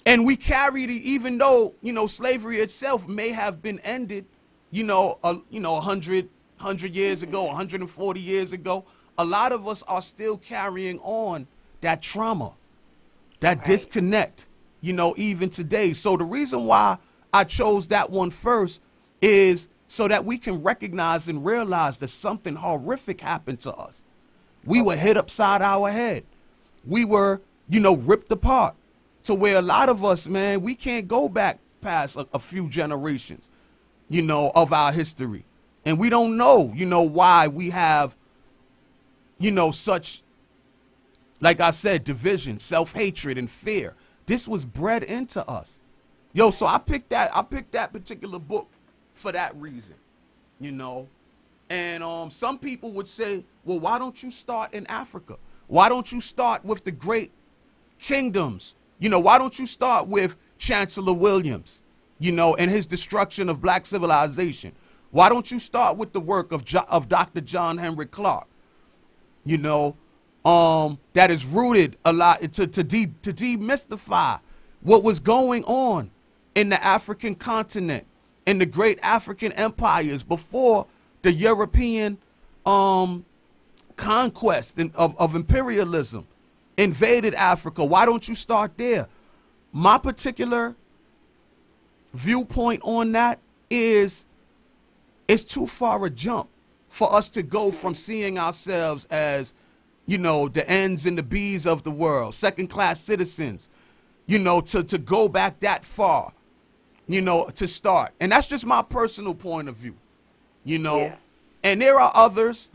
And we carried it, even though, you know, slavery itself may have been ended, you know, 100 years ago, 140 years ago. A lot of us are still carrying on that trauma, that disconnect, you know, even today. So the reason why I chose that one first is so that we can recognize and realize that something horrific happened to us. We were hit upside our head. We were, you know, ripped apart to where a lot of us, man, we can't go back past a few generations, you know, of our history. And we don't know, you know, why we have, you know, such, like I said, division, self-hatred, and fear. This was bred into us. Yo, so I picked that particular book for that reason, you know. And some people would say, well, why don't you start in Africa? Why don't you start with the great kingdoms? You know, why don't you start with Chancellor Williams, you know, and his destruction of black civilization? Why don't you start with the work of Dr. John Henry Clark, you know, that is rooted a lot to demystify what was going on in the African continent, in the great African empires before the European conquest of imperialism invaded Africa. Why don't you start there? My particular viewpoint on that is it's too far a jump for us to go from seeing ourselves as, you know, the N's and the B's of the world, second-class citizens, you know, to go back that far, you know, to start. And that's just my personal point of view, you know. Yeah. And there are others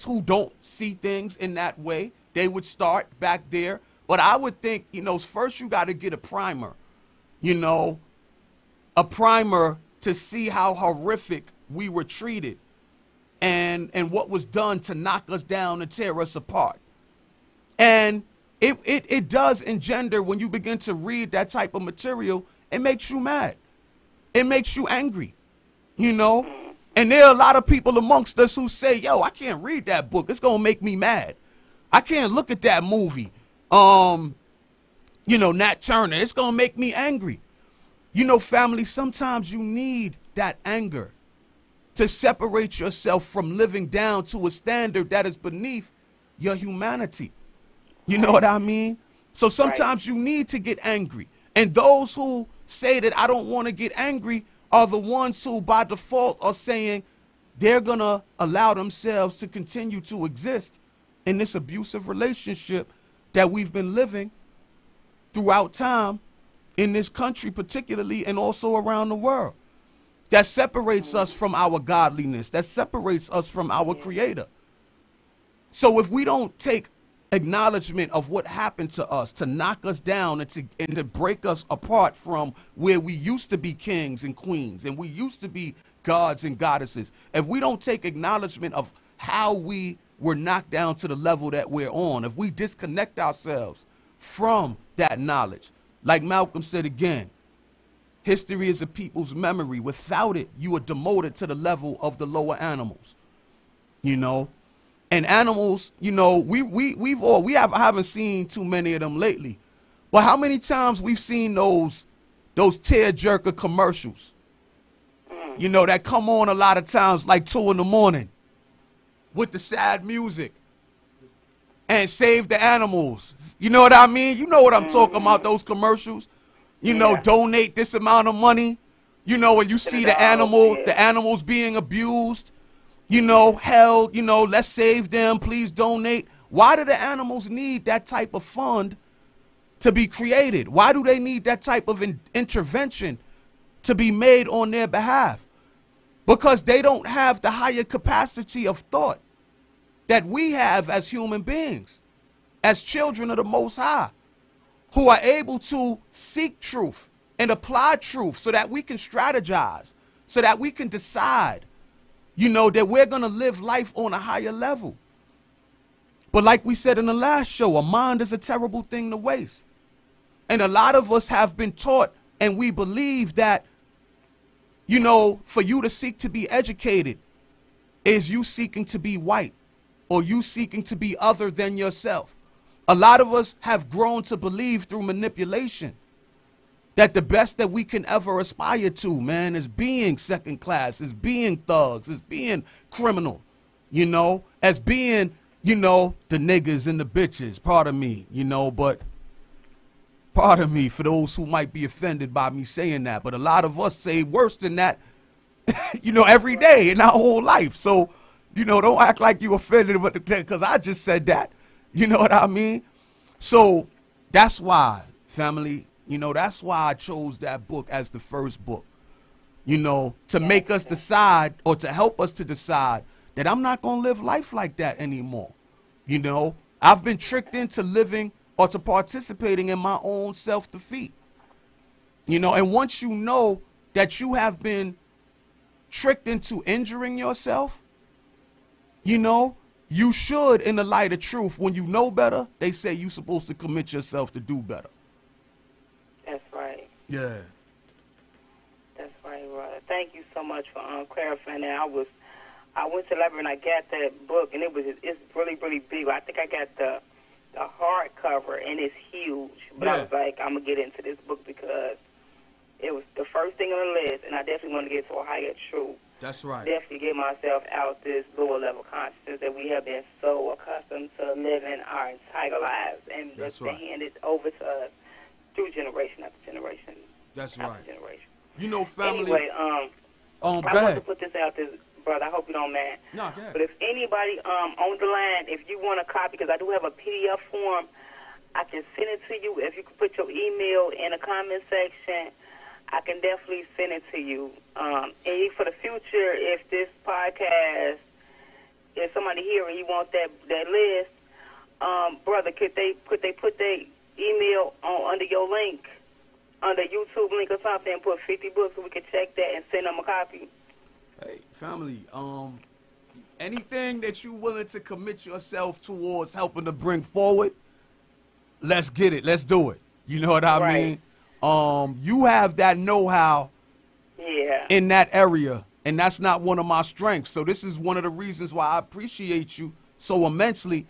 who don't see things in that way. They would start back there. But I would think, you know, first you got to get a primer, you know, a primer to see how horrific we were treated and what was done to knock us down and tear us apart. And it does engender, when you begin to read that type of material, it makes you mad. It makes you angry, you know. And there are a lot of people amongst us who say, yo, I can't read that book. It's going to make me mad. I can't look at that movie. You know, Nat Turner. It's going to make me angry. You know, family, sometimes you need that anger to separate yourself from living down to a standard that is beneath your humanity. You know what I mean? So sometimes you need to get angry. And those who say that I don't want to get angry are the ones who by default are saying they're going to allow themselves to continue to exist in this abusive relationship that we've been living throughout time in this country particularly, and also around the world, that separates us from our godliness, that separates us from our Creator. So if we don't take acknowledgement of what happened to us, to knock us down and to break us apart from where we used to be kings and queens and we used to be gods and goddesses, if we don't take acknowledgement of how we were knocked down to the level that we're on, if we disconnect ourselves from that knowledge, like Malcolm said again, history is a people's memory. Without it, you are demoted to the level of the lower animals, you know. And animals, you know, I haven't seen too many of them lately, but how many times we've seen those tearjerker commercials, you know, that come on a lot of times like 2 in the morning with the sad music and save the animals. You know what I mean? You know what I'm talking about, those commercials. You know, donate this amount of money. You know, when you see the animals being abused, you know, held, you know, let's save them, please donate. Why do the animals need that type of fund to be created? Why do they need that type of intervention to be made on their behalf? Because they don't have the higher capacity of thought that we have as human beings, as children of the Most High, who are able to seek truth and apply truth so that we can strategize, so that we can decide, you know, that we're going to live life on a higher level. But like we said in the last show, a mind is a terrible thing to waste. And a lot of us have been taught, and we believe that, you know, for you to seek to be educated is you seeking to be white, or you seeking to be other than yourself. A lot of us have grown to believe through manipulation that the best that we can ever aspire to, man, is being second class, is being thugs, is being criminal, you know, as being, you know, the niggas and the bitches, pardon me, you know, but pardon me for those who might be offended by me saying that. But a lot of us say worse than that, you know, every day in our whole life. So, you know, don't act like you offended because I just said that. You know what I mean? So that's why, family, you know, that's why I chose that book as the first book, you know, to make us decide, or to help us to decide that I'm not going to live life like that anymore. You know, I've been tricked into living or to participating in my own self-defeat. You know, and once you know that you have been tricked into injuring yourself, you know, you should, in the light of truth, when you know better, they say you're supposed to commit yourself to do better. That's right. Yeah. That's right, brother. Thank you so much for clarifying that. I went to the library and I got that book, and it's really, really big. I think I got the hardcover, and it's huge. But I was like, I'm going to get into this book because it was the first thing on the list, and I definitely want to get to a higher truth. That's right. Definitely get myself out this lower level consciousness that we have been so accustomed to living our entire lives, and that's been handed over to us through generation after generation. That's after right. Generation. You know, family. Anyway, I want to put this out there, brother. I hope you don't mind. No, go ahead. But if anybody on the line, if you want a copy, because I do have a PDF form, I can send it to you. If you could put your email in the comment section, I can definitely send it to you. And for the future, if this podcast, if somebody here and you want that list, brother, could they put their email under your link, under YouTube link or something, and put 50 books so we can check that and send them a copy? Hey, family, anything that you're willing to commit yourself towards helping to bring forward, let's get it. Let's do it. You know what I mean? You have that know-how in that area, and that's not one of my strengths. So this is one of the reasons why I appreciate you so immensely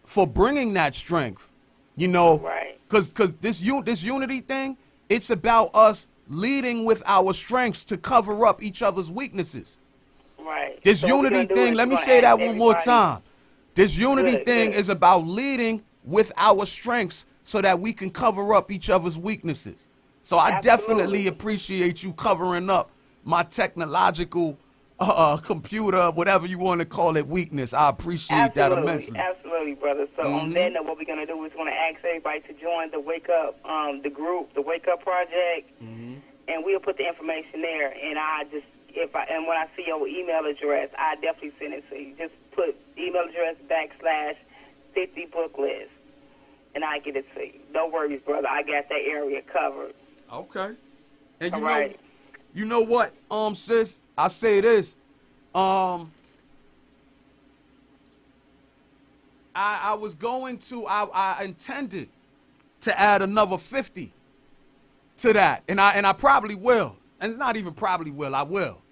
for bringing that strength, you know, because this unity thing, it's about us leading with our strengths to cover up each other's weaknesses. Right. This unity thing, let me say that one more time. This unity thing is about leading with our strengths so that we can cover up each other's weaknesses. So I definitely appreciate you covering up my technological computer, whatever you want to call it, weakness. I appreciate that immensely. Absolutely, brother. So on that note, what we're going to do is want to ask everybody to join the Wake Up, the group, the Wake Up Project, and we'll put the information there. And and when I see your email address, I definitely send it to you. Just put email address /50 book list, and I get it to you. No worries, brother. I got that area covered. Okay. And you know what, sis? I say this. I intended to add another 50 to that, and I probably will. And it's not even probably will. I will.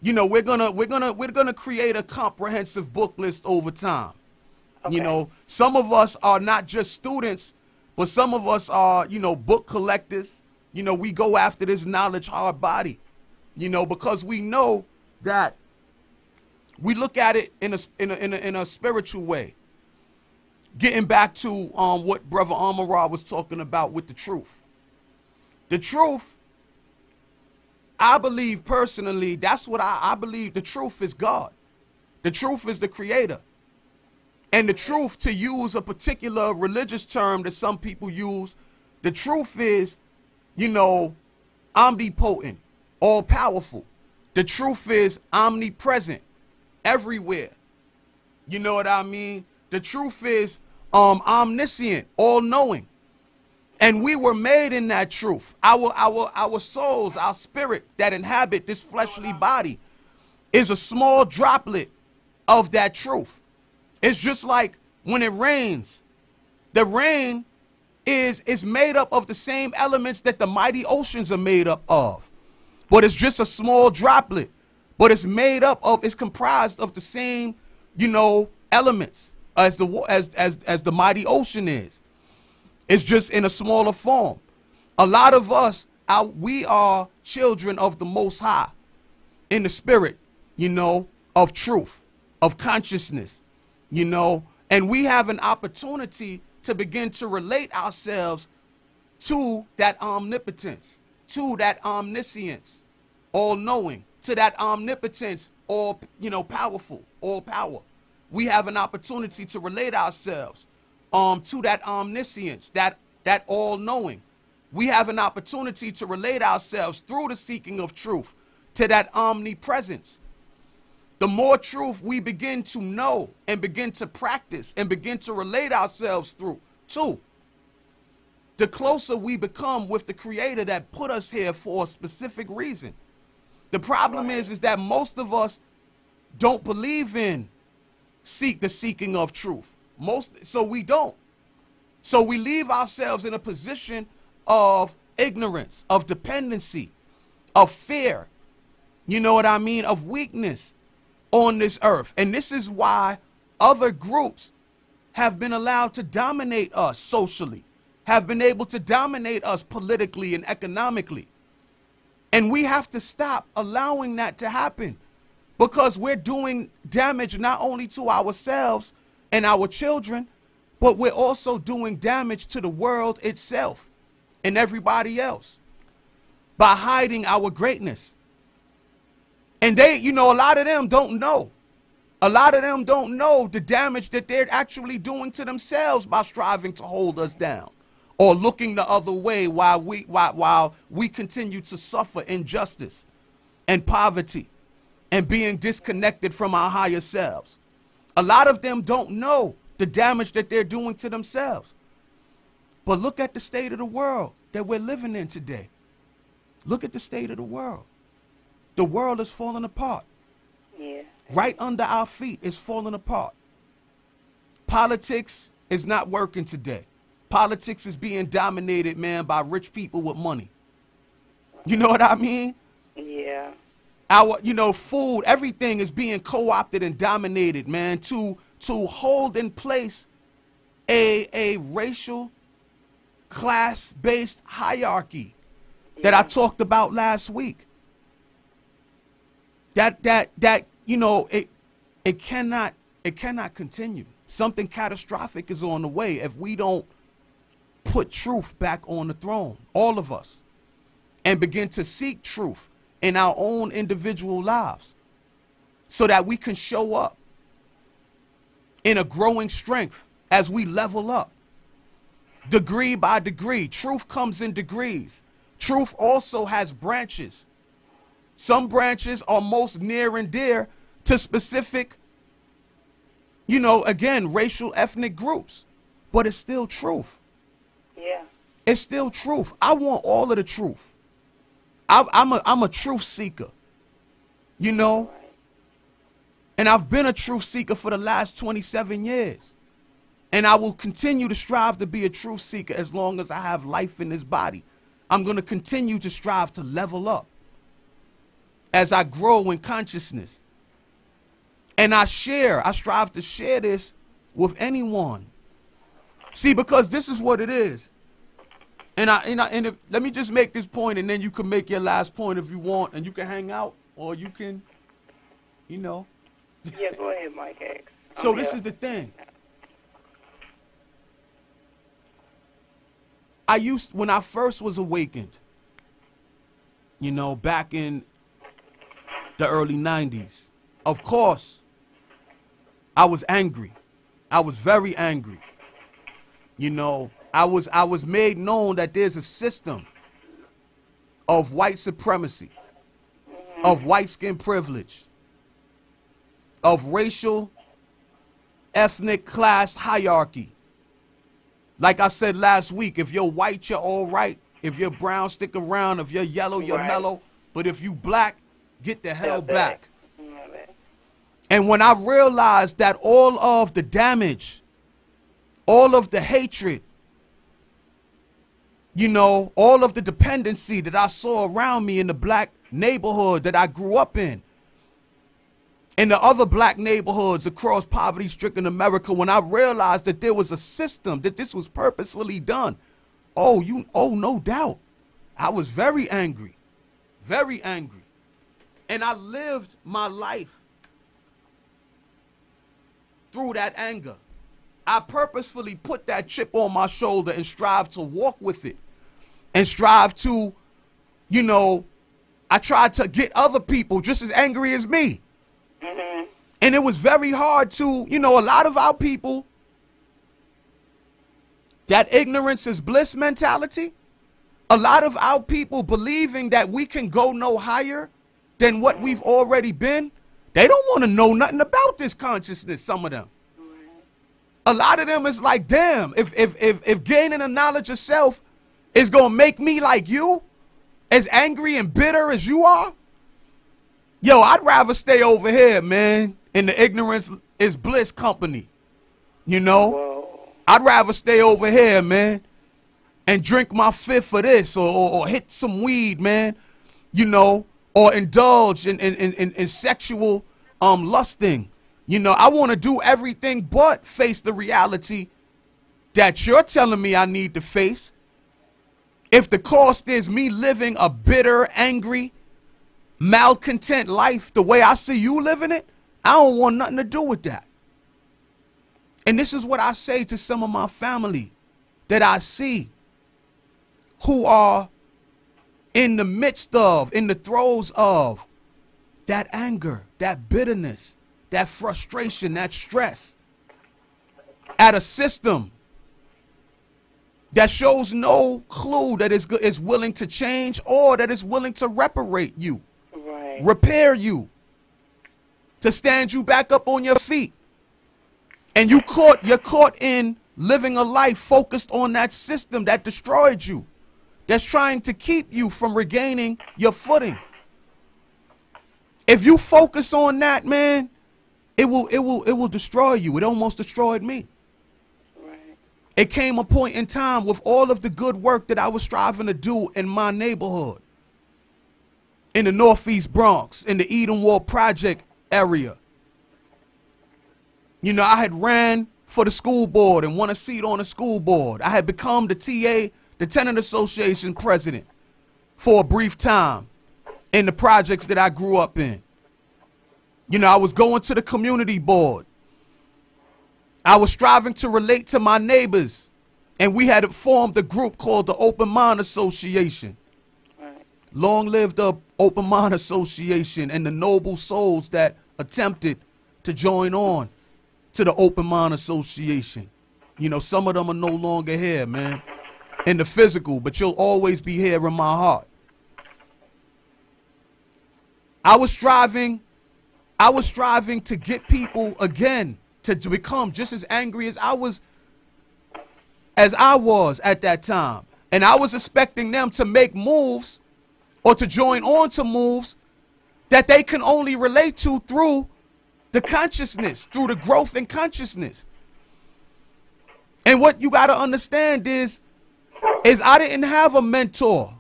You know, we're gonna create a comprehensive book list over time. Okay. You know, some of us are not just students, but some of us are, you know, book collectors. You know, we go after this knowledge hard body, you know, because we know that we look at it in a spiritual way. Getting back to what Brother Amara was talking about with the truth. The truth, I believe personally, that's what I believe. The truth is God. The truth is the creator. And the truth, to use a particular religious term that some people use, the truth is, you know, omnipotent, all powerful. The truth is omnipresent, everywhere. You know what I mean? The truth is omniscient, all knowing. And we were made in that truth. Our souls, our spirit that inhabit this fleshly body is a small droplet of that truth. It's just like when it rains. The rain is made up of the same elements that the mighty oceans are made up of. But it's just a small droplet. But it's comprised of the same, you know, elements as the mighty ocean is. It's just in a smaller form. A lot of us, we are children of the Most High in the spirit, you know, of truth, of consciousness, you know, and we have an opportunity to begin to relate ourselves to that omnipotence, to that omniscience, all knowing, to that omnipotence, all, you know, powerful, all power. We have an opportunity to relate ourselves to that omniscience, that all knowing. We have an opportunity to relate ourselves through the seeking of truth to that omnipresence. The more truth we begin to know and begin to practice and begin to relate ourselves to, the closer we become with the Creator that put us here for a specific reason. The problem is that most of us don't believe in the seeking of truth. So we don't. So we leave ourselves in a position of ignorance, of dependency, of fear, you know what I mean, of weakness on this earth. And this is why other groups have been allowed to dominate us socially, have been able to dominate us politically and economically. And we have to stop allowing that to happen, because we're doing damage not only to ourselves and our children, but we're also doing damage to the world itself and everybody else by hiding our greatness. And they, you know, a lot of them don't know. A lot of them don't know the damage that they're actually doing to themselves by striving to hold us down or looking the other way while we continue to suffer injustice and poverty and being disconnected from our higher selves. A lot of them don't know the damage that they're doing to themselves. But look at the state of the world that we're living in today. Look at the state of the world. The world is falling apart. Yeah. Right under our feet, it's falling apart. Politics is not working today. Politics is being dominated, man, by rich people with money. You know what I mean? Yeah. Our, you know, food, everything is being co-opted and dominated, man, to hold in place a racial, class-based hierarchy that I talked about last week. That you know, it cannot continue. Something catastrophic is on the way if we don't put truth back on the throne, all of us, and begin to seek truth in our own individual lives so that we can show up in a growing strength as we level up, degree by degree. Truth comes in degrees. Truth also has branches. Some branches are most near and dear to specific, you know, again, racial, ethnic groups, but it's still truth. Yeah. It's still truth. I want all of the truth. I'm a truth seeker, you know, Right. and I've been a truth seeker for the last 27 years. And I will continue to strive to be a truth seeker as long as I have life in this body. I'm going to continue to strive to level up as I grow in consciousness. And I strive to share this with anyone. See, because this is what it is. And let me just make this point, and then you can make your last point if you want, and you can hang out, or you can, you know. Yeah, go ahead, Mike X. So this is the thing. When I first was awakened, you know, back in the early 90s, of course, I was angry. I was very angry. You know, I was made known that there's a system of white supremacy, of white skin privilege, of racial, ethnic class hierarchy. Like I said last week, if you're white, you're all right. If you're brown, stick around. If you're yellow, you're mellow. But if you black, get the hell back. And when I realized that all of the damage, all of the hatred, you know, all of the dependency that I saw around me in the black neighborhood that I grew up in the other black neighborhoods across poverty-stricken America, when I realized that there was a system, that this was purposefully done, no doubt, I was very angry, very angry. And I lived my life through that anger. I purposefully put that chip on my shoulder and strive to walk with it and strive to, you know, I tried to get other people just as angry as me. And it was very hard to, you know, a lot of our people, that ignorance is bliss mentality, a lot of our people believing that we can go no higher than what we've already been, they don't want to know nothing about this consciousness, some of them. A lot of them is like, damn, if gaining a knowledge of self is going to make me like you, as angry and bitter as you are, yo, I'd rather stay over here, man, in the ignorance is bliss company. You know? Whoa. I'd rather stay over here, man, and drink my fifth of this or hit some weed, man, you know, or indulge in sexual lusting. You know, I want to do everything but face the reality that you're telling me I need to face. If the cost is me living a bitter, angry, malcontent life the way I see you living it, I don't want nothing to do with that. And this is what I say to some of my family that I see who are in the midst of, in the throes of that anger, that bitterness, that frustration, that stress at a system that shows no clue that is willing to change or that is willing to reparate you, repair you, to stand you back up on your feet. And you're caught in living a life focused on that system that destroyed you, that's trying to keep you from regaining your footing. If you focus on that, man, it will destroy you. It almost destroyed me. It came a point in time with all of the good work that I was striving to do in my neighborhood, in the Northeast Bronx, in the Edenwald Project area. You know, I had ran for the school board and won a seat on the school board. I had become the TA, the Tenant Association president, for a brief time in the projects that I grew up in. You know, I was going to the community board. I was striving to relate to my neighbors, and we had formed a group called the Open Mind Association. Long live the Open Mind Association and the noble souls that attempted to join on to the Open Mind Association. You know, some of them are no longer here, man, in the physical, but you'll always be here in my heart. I was striving to get people again to become just as angry as I was at that time. And I was expecting them to make moves or to join on to moves that they can only relate to through the consciousness, through the growth in consciousness. And what you got to understand is I didn't have a mentor.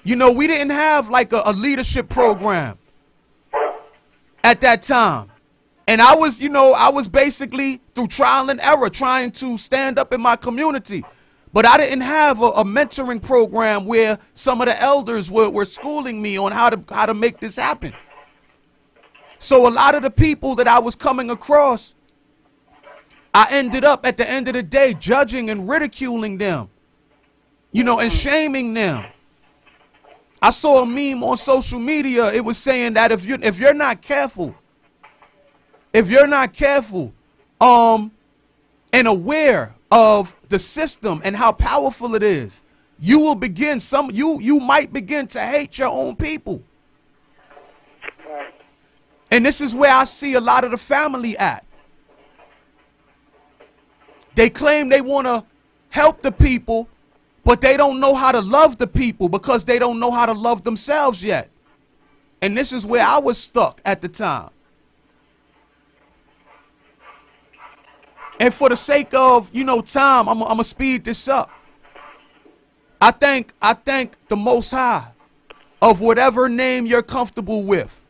You know, we didn't have like a leadership program at that time. And I was basically through trial and error trying to stand up in my community. But I didn't have a mentoring program where some of the elders were schooling me on how to make this happen. So a lot of the people that I was coming across, I ended up at the end of the day judging and ridiculing them, you know, and shaming them. I saw a meme on social media. It was saying that if you're not careful, and aware of the system and how powerful it is, you will begin you might begin to hate your own people. Right. And this is where I see a lot of the family at. They claim they want to help the people, but they don't know how to love the people because they don't know how to love themselves yet. And this is where I was stuck at the time. And for the sake of, time, I'm gonna speed this up. I thank the Most High of whatever name you're comfortable with,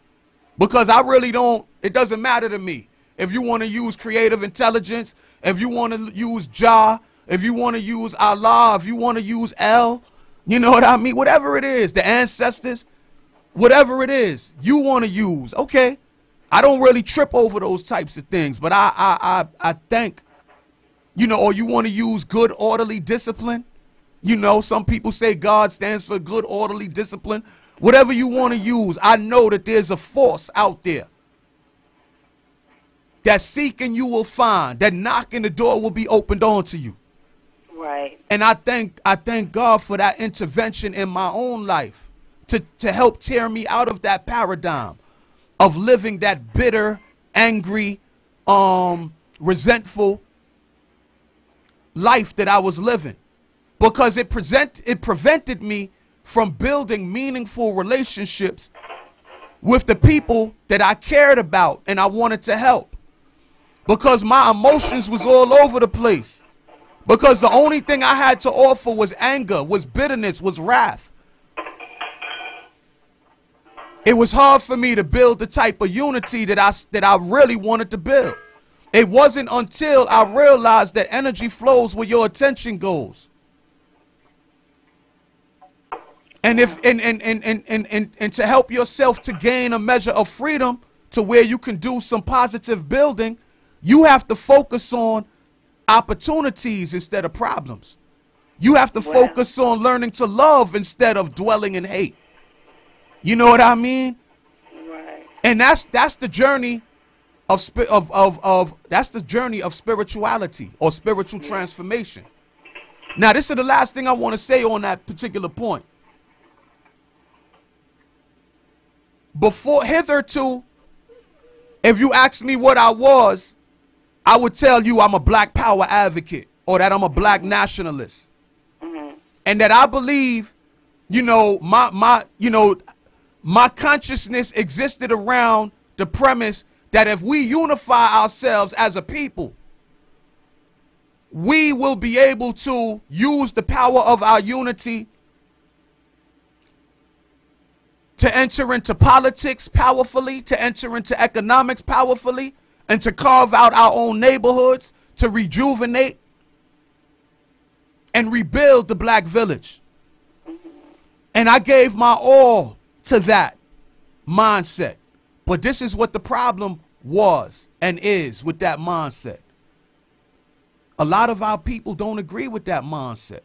because I really don't, it doesn't matter to me. If you want to use creative intelligence, if you want to use Jah, if you want to use Allah, if you want to use El, you know what I mean? Whatever it is, the ancestors, whatever it is you want to use, okay. I don't really trip over those types of things, but I think, or you want to use good orderly discipline. Some people say God stands for good orderly discipline. Whatever you want to use, I know that there's a force out there that seeking you will find, that knocking the door will be opened onto you. Right. And I thank God for that intervention in my own life to help tear me out of that paradigm of living that bitter, angry, resentful life that I was living, because it prevented me from building meaningful relationships with the people that I cared about and I wanted to help, because my emotions was all over the place, because the only thing I had to offer was anger, was bitterness, was wrath. It was hard for me to build the type of unity that I really wanted to build. It wasn't until I realized that energy flows where your attention goes. And and to help yourself to gain a measure of freedom to where you can do some positive building, you have to focus on opportunities instead of problems. You have to focus on learning to love instead of dwelling in hate. You know what I mean? Right. And that's the journey that's the journey of spirituality or spiritual transformation. Now, this is the last thing I want to say on that particular point. Hitherto, if you asked me what I was, I would tell you I'm a black power advocate, or that I'm a black nationalist. Mm-hmm. And that I believe, my consciousness existed around the premise that if we unify ourselves as a people, we will be able to use the power of our unity to enter into politics powerfully, to enter into economics powerfully, and to carve out our own neighborhoods, to rejuvenate and rebuild the black village. And I gave my all to that mindset. But this is what the problem was and is with that mindset. A lot of our people don't agree with that mindset.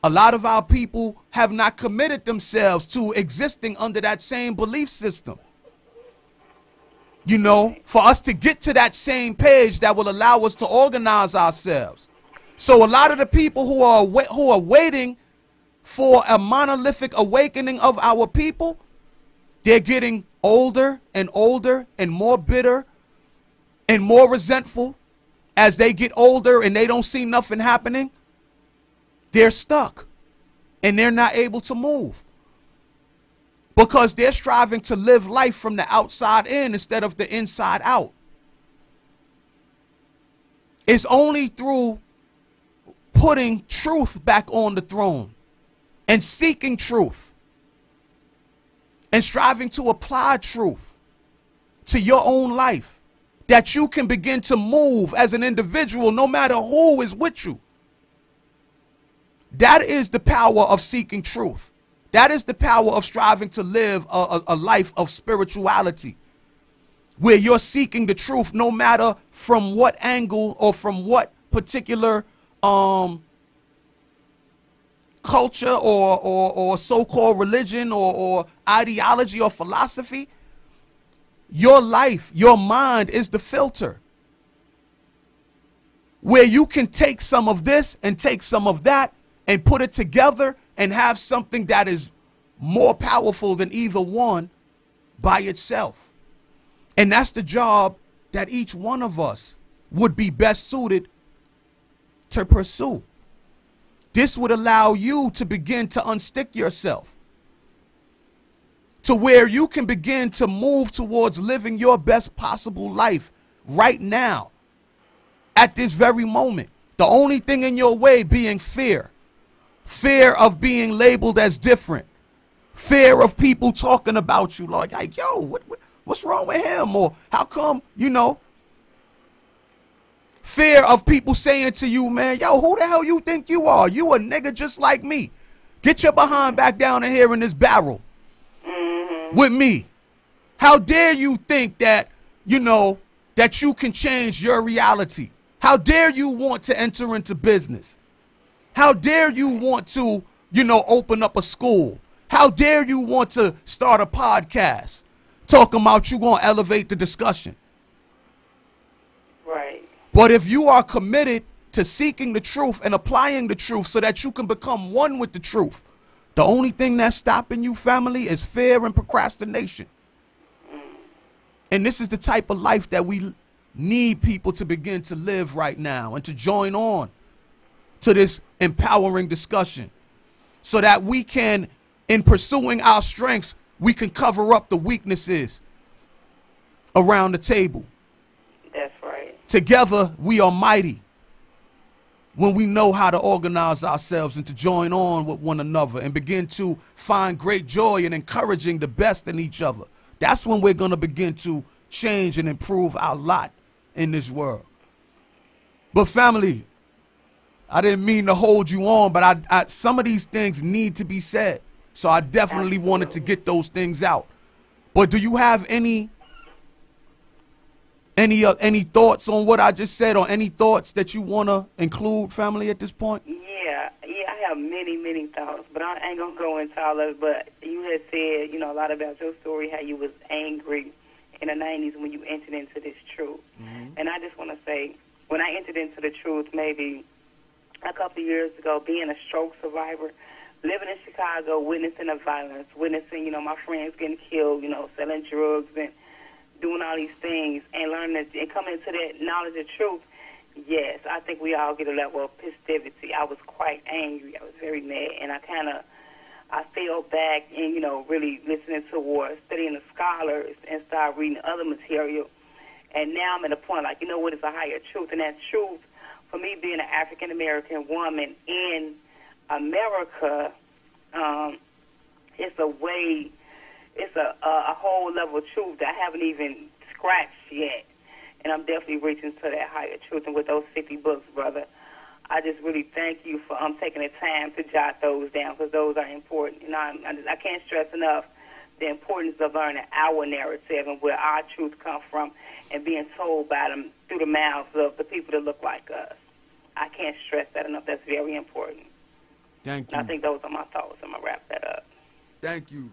A lot of our people have not committed themselves to existing under that same belief system. For us to get to that same page that will allow us to organize ourselves. So a lot of the people who are waiting for a monolithic awakening of our people, they're getting older and older and more bitter and more resentful. As they get older and they don't see nothing happening, they're stuck and they're not able to move because they're striving to live life from the outside in instead of the inside out. It's only through putting truth back on the throne and seeking truth and striving to apply truth to your own life that you can begin to move as an individual, no matter who is with you. That is the power of seeking truth. That is the power of striving to live a life of spirituality, where you're seeking the truth, no matter from what angle or from what particular culture or so-called religion or ideology or philosophy. Your life, your mind is the filter. where you can take some of this and take some of that and put it together and have something that is more powerful than either one by itself. And that's the job that each one of us would be best suited to pursue. This would allow you to begin to unstick yourself to where you can begin to move towards living your best possible life right now, at this very moment. The only thing in your way being fear. Fear of being labeled as different. Fear of people talking about you like yo, what's wrong with him? Or how come, you know? Fear of people saying to you, man, yo, who the hell you think you are? You a nigga just like me. Get your behind back down in here in this barrel with me. How dare you think that, you know, that you can change your reality? How dare you want to enter into business? How dare you want to, you know, open up a school? How dare you want to start a podcast talking about you going to elevate the discussion? Right. But if you are committed to seeking the truth and applying the truth so that you can become one with the truth, the only thing that's stopping you, family, is fear and procrastination. And this is the type of life that we need people to begin to live right now and to join on to this empowering discussion so that we can, in pursuing our strengths, we can cover up the weaknesses around the table. That's right. Together, we are mighty when we know how to organize ourselves and to join on with one another and begin to find great joy in encouraging the best in each other. That's when we're going to begin to change and improve our lot in this world. But family, I didn't mean to hold you on, but I some of these things need to be said. So I definitely wanted to get those things out. But do you have any thoughts on what I just said, or any thoughts that you want to include, family, at this point? Yeah, I have many thoughts, but I ain't gonna go into all of it. But you had said, you know, a lot about your story, how you was angry in the 90s when you entered into this truth. And I just want to say, when I entered into the truth, maybe a couple of years ago, being a stroke survivor, living in Chicago, witnessing the violence, witnessing, you know, my friends getting killed, you know, selling drugs and doing all these things, and learning that, and coming into that knowledge of truth, yes, I think we all get a level of festivity. I was quite angry. I was very mad, and I fell back and, you know, really listening to studying the scholars and start reading other material. And now I'm at a point, like, you know what is a higher truth? And that truth, for me being an African-American woman in America, it's a way, it's a whole level of truth that I haven't even scratched yet. And I'm definitely reaching to that higher truth. And with those 50 books, brother, I just really thank you for taking the time to jot those down, because those are important. And I can't stress enough the importance of learning our narrative and where our truth comes from and being told by them through the mouths of the people that look like us. I can't stress that enough. That's very important. Thank you. And I think those are my thoughts. I'm going to wrap that up. Thank you,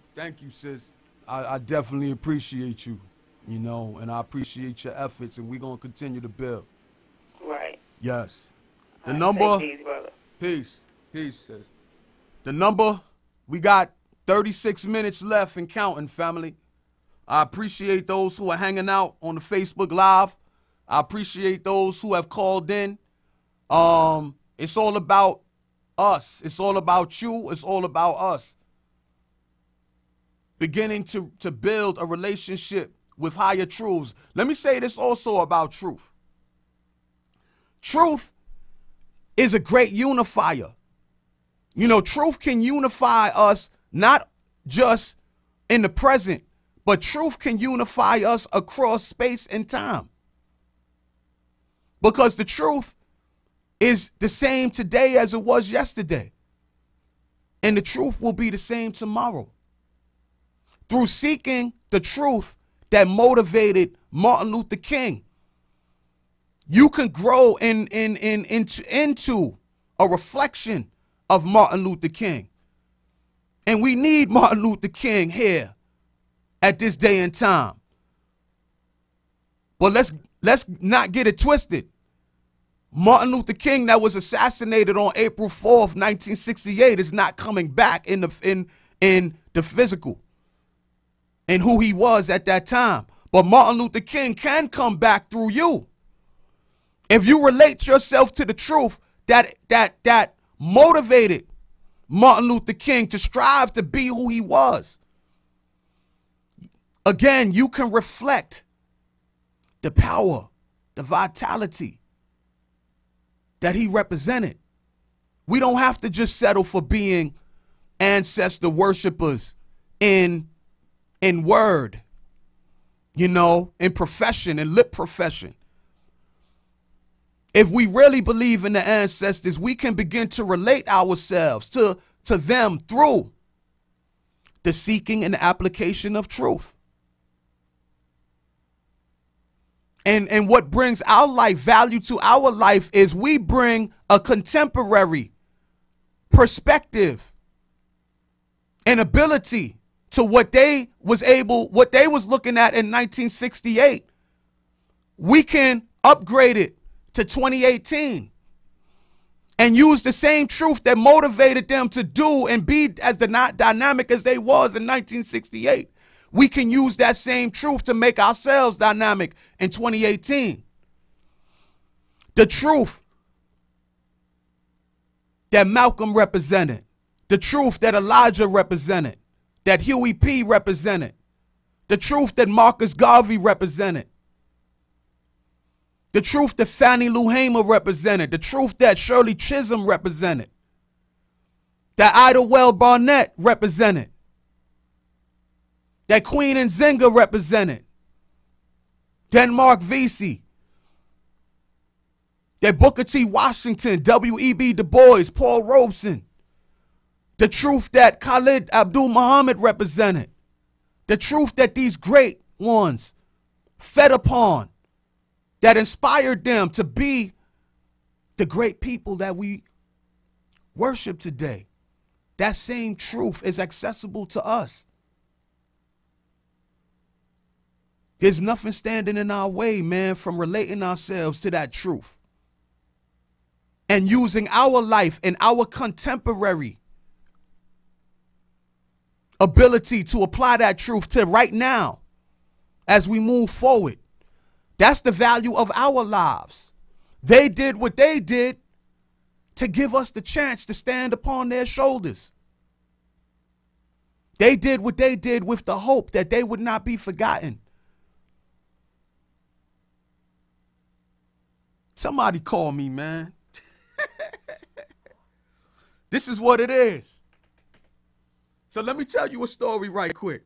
sis. I definitely appreciate you, you know, and I appreciate your efforts, and we're going to continue to build. Right. Yes. The All right, number, say peace, brother. peace, sis. The number, we got 36 minutes left and counting, family. I appreciate those who are hanging out on the Facebook Live. I appreciate those who have called in. It's all about us. It's all about you. It's all about us. Beginning to build a relationship with higher truths. Let me say this also about truth. Truth is a great unifier. You know, truth can unify us not just in the present, but truth can unify us across space and time. Because the truth is the same today as it was yesterday. And the truth will be the same tomorrow. Through seeking the truth that Martin Luther King, you can grow into a reflection of Martin Luther King. And we need Martin Luther King here at this day and time. But let's not get it twisted. Martin Luther King that was assassinated on April 4th, 1968 is not coming back in the physical and who he was at that time. But Martin Luther King can come back through you. If you relate yourself to the truth that motivated Martin Luther King to strive to be who he was, again, you can reflect the power, the vitality that he represented. We don't have to just settle for being ancestor worshipers in word, you know, in profession, in lip profession. If we really believe in the ancestors, we can begin to relate ourselves to them through the seeking and application of truth. And what brings our life value to our life is we bring a contemporary perspective and ability to what they was looking at in 1968. We can upgrade it to 2018 and use the same truth that motivated them to do and be as dynamic as they was in 1968. We can use that same truth to make ourselves dynamic in 2018. The truth that Malcolm represented, the truth that Elijah represented, that Huey P. represented, the truth that Marcus Garvey represented, the truth that Fannie Lou Hamer represented, the truth that Shirley Chisholm represented, that Ida Well Barnett represented, that Queen Nzinga represented, Denmark Vesey, that Booker T. Washington, W.E.B. Du Bois, Paul Robeson, the truth that Khalid Abdul Muhammad represented, the truth that these great ones fed upon, that inspired them to be the great people that we worship today. That same truth is accessible to us. There's nothing standing in our way, man, from relating ourselves to that truth and using our life and our contemporary ability to apply that truth to right now as we move forward. That's the value of our lives. They did what they did to give us the chance to stand upon their shoulders. They did what they did with the hope that they would not be forgotten. Somebody call me, man. This is what it is. So let me tell you a story right quick.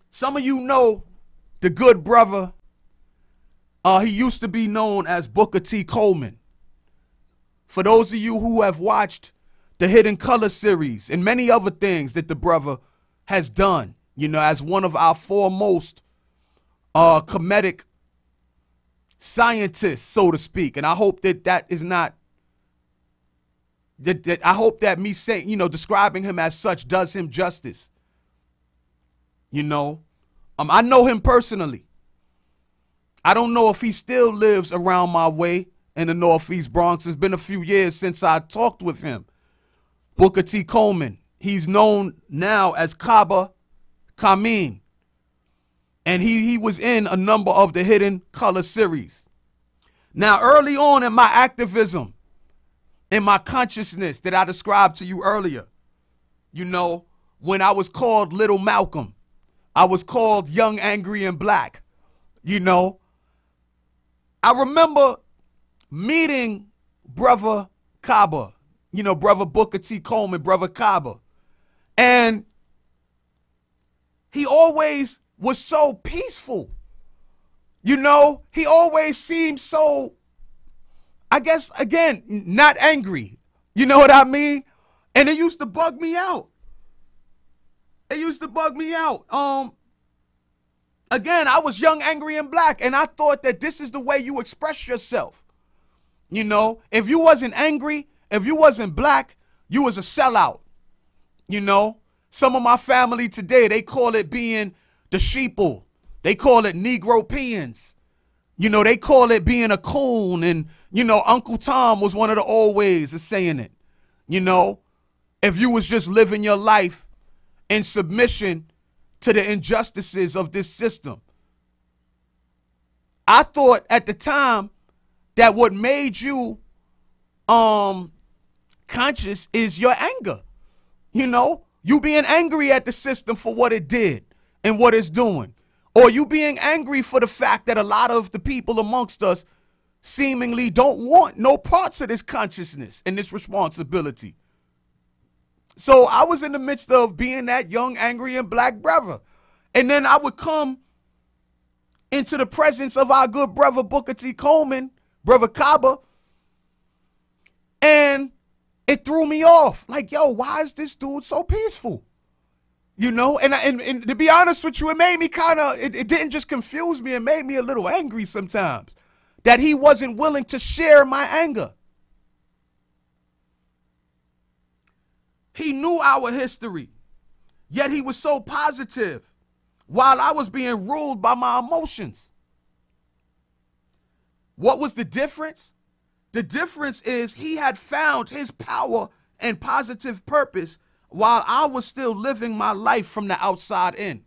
Some of you know the good brother. He used to be known as Booker T. Coleman. For those of you who have watched the Hidden Color series and many other things that the brother has done, you know, as one of our foremost comedic scientists, so to speak. And I hope that is not, I hope that me saying, you know, describing him as such does him justice. You know, I know him personally. I don't know if he still lives around my way in the Northeast Bronx. It's been a few years since I talked with him. Booker T. Coleman. He's known now as Kaba Kamin. And he was in a number of the Hidden Color series. Now, early on in my activism, in my consciousness that I described to you earlier, you know, when I was called Little Malcolm, I was called Young, Angry, and Black, you know, I remember meeting Brother Kaba, you know, Brother Booker T. Coleman, Brother Kaba. And he always was so peaceful. You know, he always seemed so, I guess, again, not angry. You know what I mean? And it used to bug me out. It used to bug me out. Again, I was young, angry, and black, and I thought that this is the way you express yourself. You know, if you wasn't angry, if you wasn't black, you was a sellout. You know, some of my family today, they call it being the sheeple. They call it Negro peons. You know, they call it being a coon. And, you know, Uncle Tom was one of the old ways of saying it. You know, if you was just living your life in submission to the injustices of this system. I thought at the time that what made you conscious is your anger. You know, you being angry at the system for what it did and what it's doing. Or you being angry for the fact that a lot of the people amongst us seemingly don't want no parts of this consciousness and this responsibility. So I was in the midst of being that young, angry, and black brother. And then I would come into the presence of our good brother Booker T. Coleman, Brother Kaba, and it threw me off. Like, yo, why is this dude so peaceful? You know, and to be honest with you, it made me kind of, it didn't just confuse me, it made me a little angry sometimes that he wasn't willing to share my anger. He knew our history, yet he was so positive while I was being ruled by my emotions. What was the difference? The difference is he had found his power and positive purpose while I was still living my life from the outside in.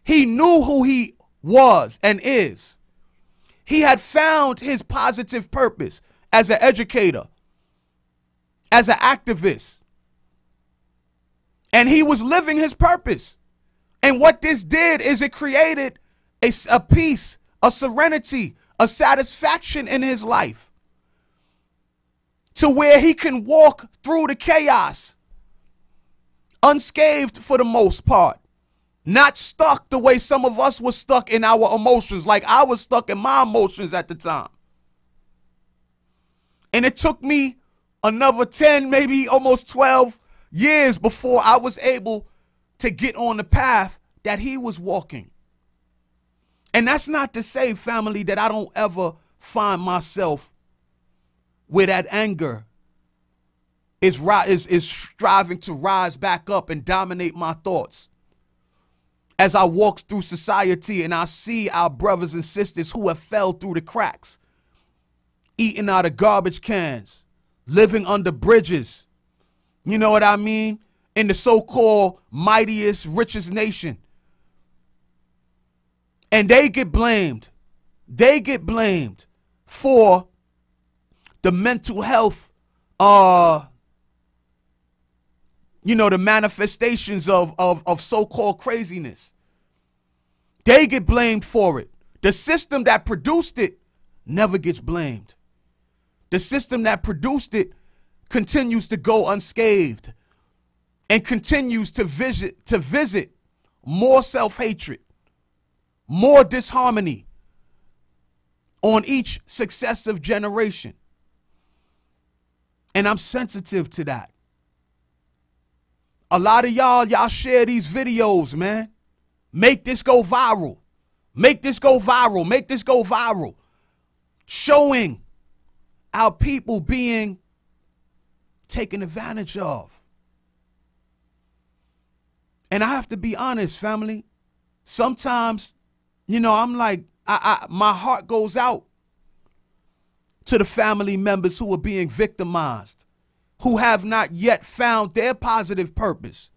He knew who he was and is. He had found his positive purpose as an educator, as an activist. And he was living his purpose. And what this did is it created a peace, a serenity, a satisfaction in his life to where he can walk through the chaos unscathed for the most part, not stuck the way some of us were stuck in our emotions, like I was stuck in my emotions at the time. And it took me another 10, maybe almost 12 years before I was able to get on the path that he was walking. And that's not to say, family, that I don't ever find myself where that anger is striving to rise back up and dominate my thoughts. As I walk through society and I see our brothers and sisters who have fell through the cracks, eating out of garbage cans, living under bridges, you know what I mean, in the so-called mightiest, richest nation. And they get blamed. They get blamed for the mental health, you know, the manifestations of so-called craziness. They get blamed for it. The system that produced it never gets blamed. The system that produced it continues to go unscathed and continues to visit more self-hatred, more disharmony on each successive generation. And I'm sensitive to that. A lot of y'all share these videos, man. Make this go viral. Make this go viral. Make this go viral. Showing our people being taken advantage of. And I have to be honest, family. Sometimes, you know, I'm like, my heart goes out to the family members who are being victimized, who have not yet found their positive purpose.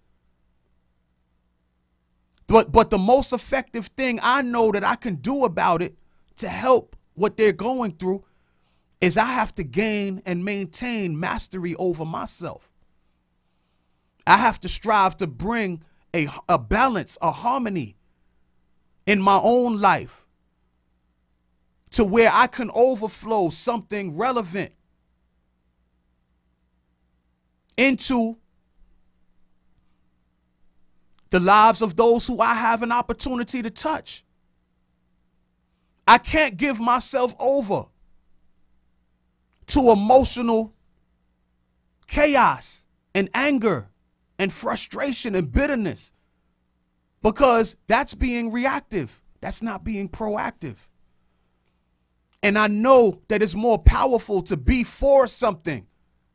But the most effective thing I know that I can do about it to help what they're going through is I have to gain and maintain mastery over myself. I have to strive to bring a balance, a harmony in my own life to where I can overflow something relevant into the lives of those who I have an opportunity to touch. I can't give myself over to emotional chaos and anger and frustration and bitterness, because that's being reactive. That's not being proactive. And I know that it's more powerful to be for something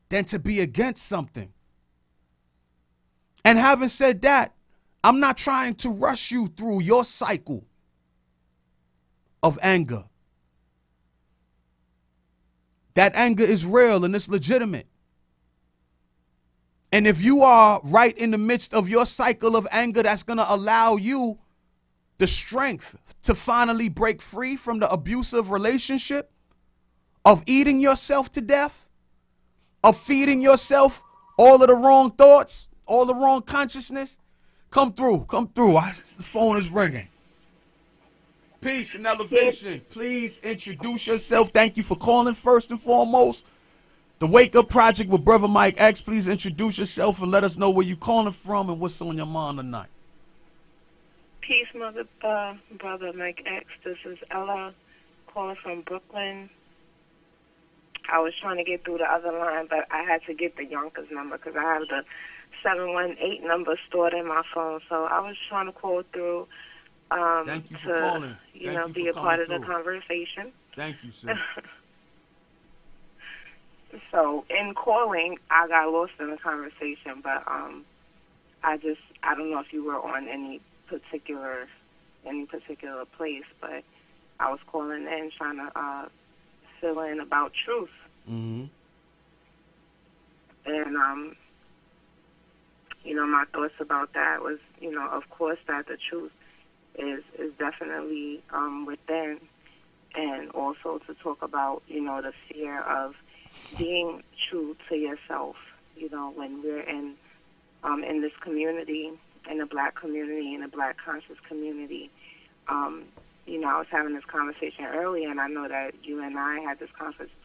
than to be against something. And having said that, I'm not trying to rush you through your cycle of anger. That anger is real and it's legitimate. And if you are right in the midst of your cycle of anger, that's going to allow you the strength to finally break free from the abusive relationship of eating yourself to death, of feeding yourself all of the wrong thoughts, all the wrong consciousness. Come through. The phone is ringing. Peace and elevation. Please introduce yourself. Thank you for calling first and foremost. The Wake Up Project with Brother Mike X. Please introduce yourself and let us know where you're calling from and what's on your mind tonight. Peace, Brother Mike X. This is Ella calling from Brooklyn. I was trying to get through the other line, but I had to get the Yonkers number because I have the 718 number stored in my phone. So I was trying to call through Thank you for calling. Be a part of the conversation. Thank you, sir. So in calling, I got lost in the conversation, but I don't know if you were on any particular place, but I was calling in trying to fill in about truth. Mm-hmm. And my thoughts about that was, of course that the truth is definitely within, and also to talk about, the fear of being true to yourself, when we're in this community, in the black community, in the black conscious community. I was having this conversation earlier, and I know that you and I had this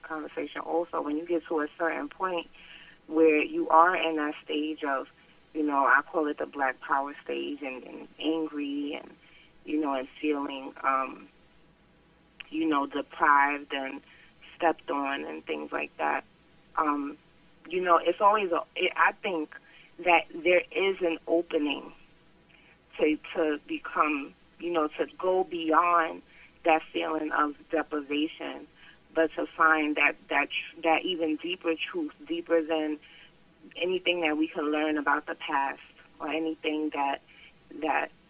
conversation also. When you get to a certain point where you are in that stage of, I call it the black power stage, and angry, and, and feeling, deprived and stepped on and things like that. It's always, I think that there is an opening to become, to go beyond that feeling of deprivation, but to find that even deeper truth, deeper than anything that we can learn about the past, or anything that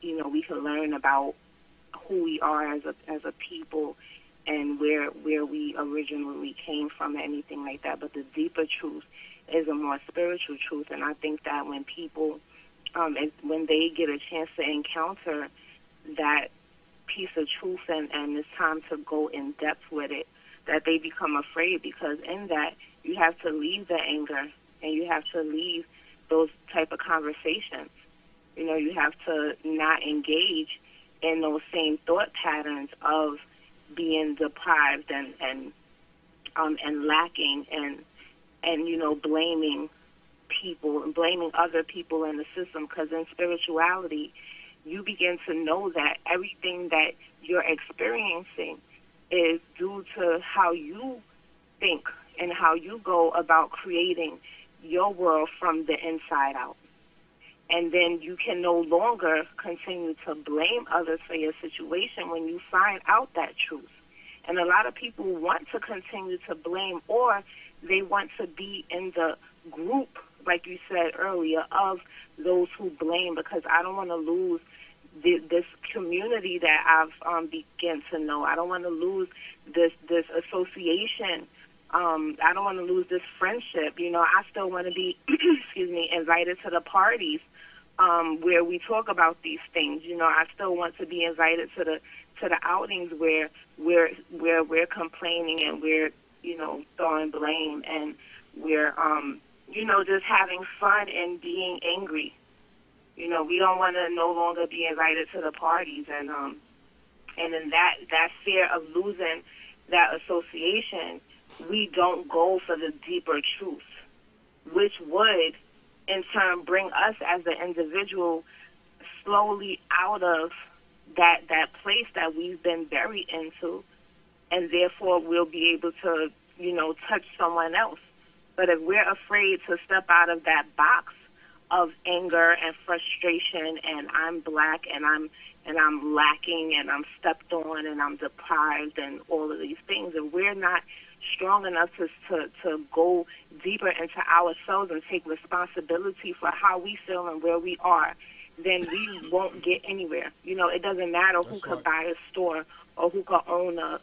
we can learn about who we are as a people, and where we originally came from, or anything like that. But the deeper truth is a more spiritual truth, and I think that when people, when they get a chance to encounter that piece of truth, and it's time to go in depth with it, that they become afraid, because in that you have to leave the anger, and you have to leave those type of conversations. You have to not engage in those same thought patterns of being deprived and lacking and blaming people and blaming other people in the system. Because in spirituality, you begin to know that everything that you're experiencing is due to how you think and how you go about creating your world from the inside out. And then you can no longer continue to blame others for your situation when you find out that truth. And a lot of people want to continue to blame, or they want to be in the group, like you said earlier, of those who blame, because I don't want to lose this community that I've begun to know. I don't want to lose this association. I don't want to lose this friendship. I still want to be, invited to the parties where we talk about these things. I still want to be invited to the outings where we're complaining and we're throwing blame, and we're just having fun and being angry. We don't want to no longer be invited to the parties, and in that fear of losing that association, we don't go for the deeper truth, which would in turn bring us as an individual slowly out of that place that we've been buried into, and therefore we'll be able to, touch someone else. But if we're afraid to step out of that box of anger and frustration, and I'm black, and I'm lacking, and I'm stepped on, and I'm deprived, and all of these things, and we're not strong enough to go deeper into ourselves and take responsibility for how we feel and where we are, then we won't get anywhere. You know, it doesn't matter who could buy a store or who could own a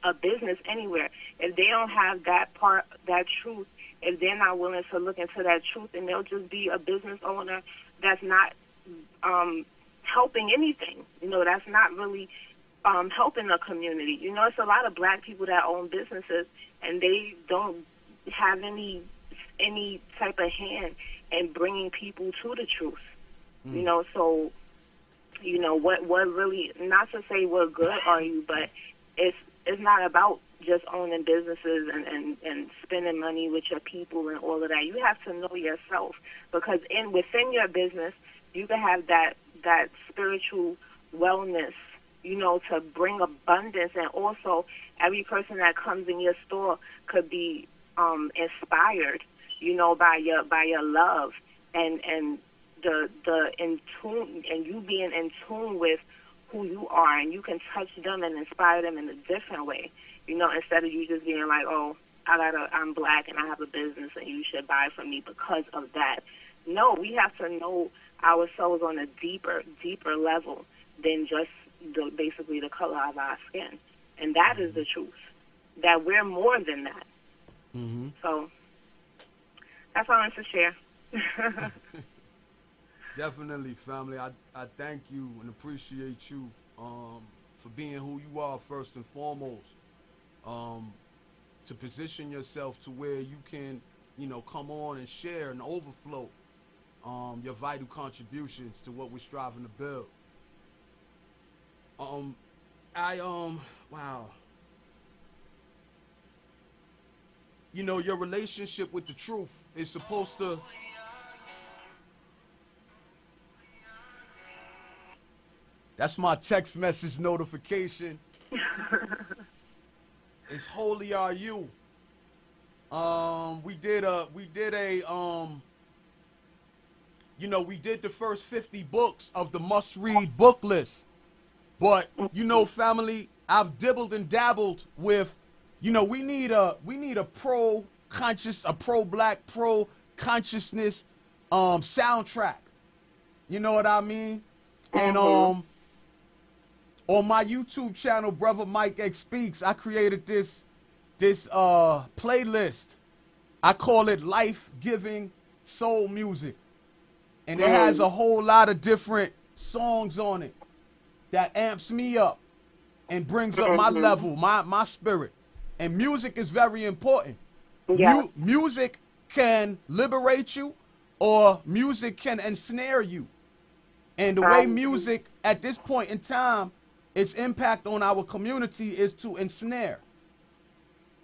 a business anywhere. If they don't have that part, that truth, if they're not willing to look into that truth, and they'll just be a business owner that's not helping anything. You know, that's not really helping the community. You know, it's a lot of black people that own businesses, and they don't have any type of hand in bringing people to the truth. You know, so, you know, what really, not to say what good are you, but it's not about just owning businesses and spending money with your people and all of that. You have to know yourself, because within your business, you can have that spiritual wellness, you know, to bring abundance, and also every person that comes in your store could be inspired, you know, by your love and the in tune, and you being in tune with who you are, and you can touch them and inspire them in a different way, you know, instead of you just being like, oh, I'm black and I have a business and you should buy from me because of that. No, we have to know ourselves on a deeper level than just basically the color of our skin. And that is the truth, that we're more than that. Mm-hmm. So that's all I wanted to share. Definitely, family. I thank you and appreciate you for being who you are first and foremost. To position yourself to where you can, you know, come on and share and overflow your vital contributions to what we're striving to build. Wow. You know, your relationship with the truth is supposed to. That's my text message notification. It's Holy Are You. We did the first 50 books of the must-read book list. But, you know, family, I've dibbled and dabbled with, you know, we need a pro-black, pro-consciousness soundtrack. You know what I mean? And on my YouTube channel, BruthaMikeXSpeaks, I created this playlist. I call it Life-Giving Soul Music. And it has a whole lot of different songs on it that amps me up and brings up my level, my spirit. And music is very important. Yeah. Music can liberate you, or music can ensnare you. And the way music, at this point in time, its impact on our community is to ensnare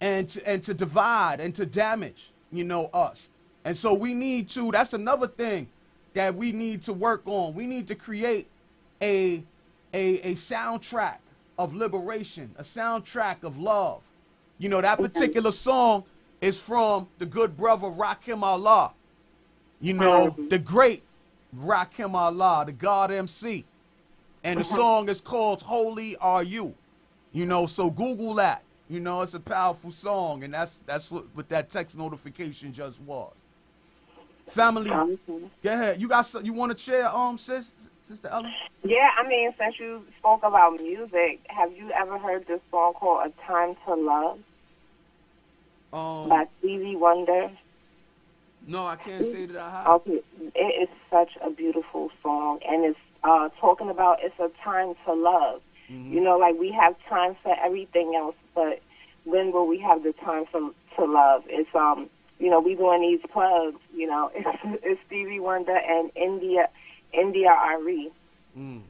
and to divide and to damage, you know, us. And so we need to, that's another thing that we need to work on. We need to create a soundtrack of liberation, a soundtrack of love. You know, that particular song is from the good brother Rakim Allah. You know, the great Rakim Allah, the God MC. And the song is called Holy Are You. You know, so Google that. You know, it's a powerful song, and that's what that text notification just was. Family, go ahead. You want to share, Sister Ellen? Yeah, I mean, since you spoke about music, have you ever heard this song called "A Time to Love" by Stevie Wonder? No, I can't say that I have. Okay, it is such a beautiful song, and it's talking about it's a time to love. Mm-hmm. You know, like we have time for everything else, but when will we have the time to love? It's you know, we doing these plugs. You know, it's Stevie Wonder and India Ari. And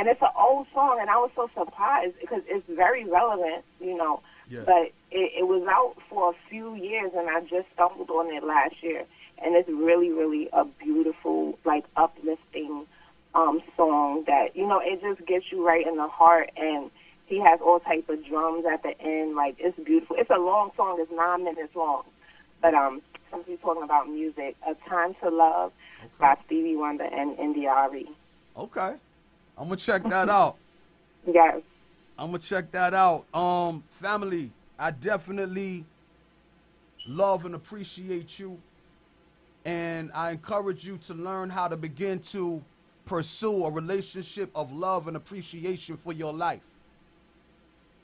it's an old song, and I was so surprised because it's very relevant. You know, but it was out for a few years, and I just stumbled on it last year, and it's really, really a beautiful, like, uplifting song that, you know, it just gets you right in the heart, and he has all type of drums at the end. Like, it's beautiful. It's a long song. It's 9 minutes long. But since we're talking about music, A Time to Love by Stevie Wonder and India Ari. Okay. I'm going to check that out. Yes. I'm going to check that out. Family, I definitely love and appreciate you. And I encourage you to learn how to begin to pursue a relationship of love and appreciation for your life.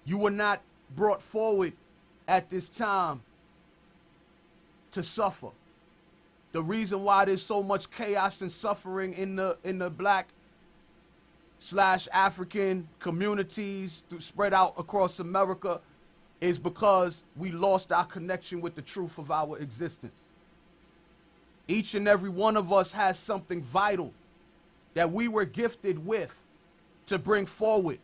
You were not brought forward at this time to suffer. The reason why there's so much chaos and suffering in the Black/African communities spread out across America is because we lost our connection with the truth of our existence. Each and every one of us has something vital that we were gifted with to bring forward,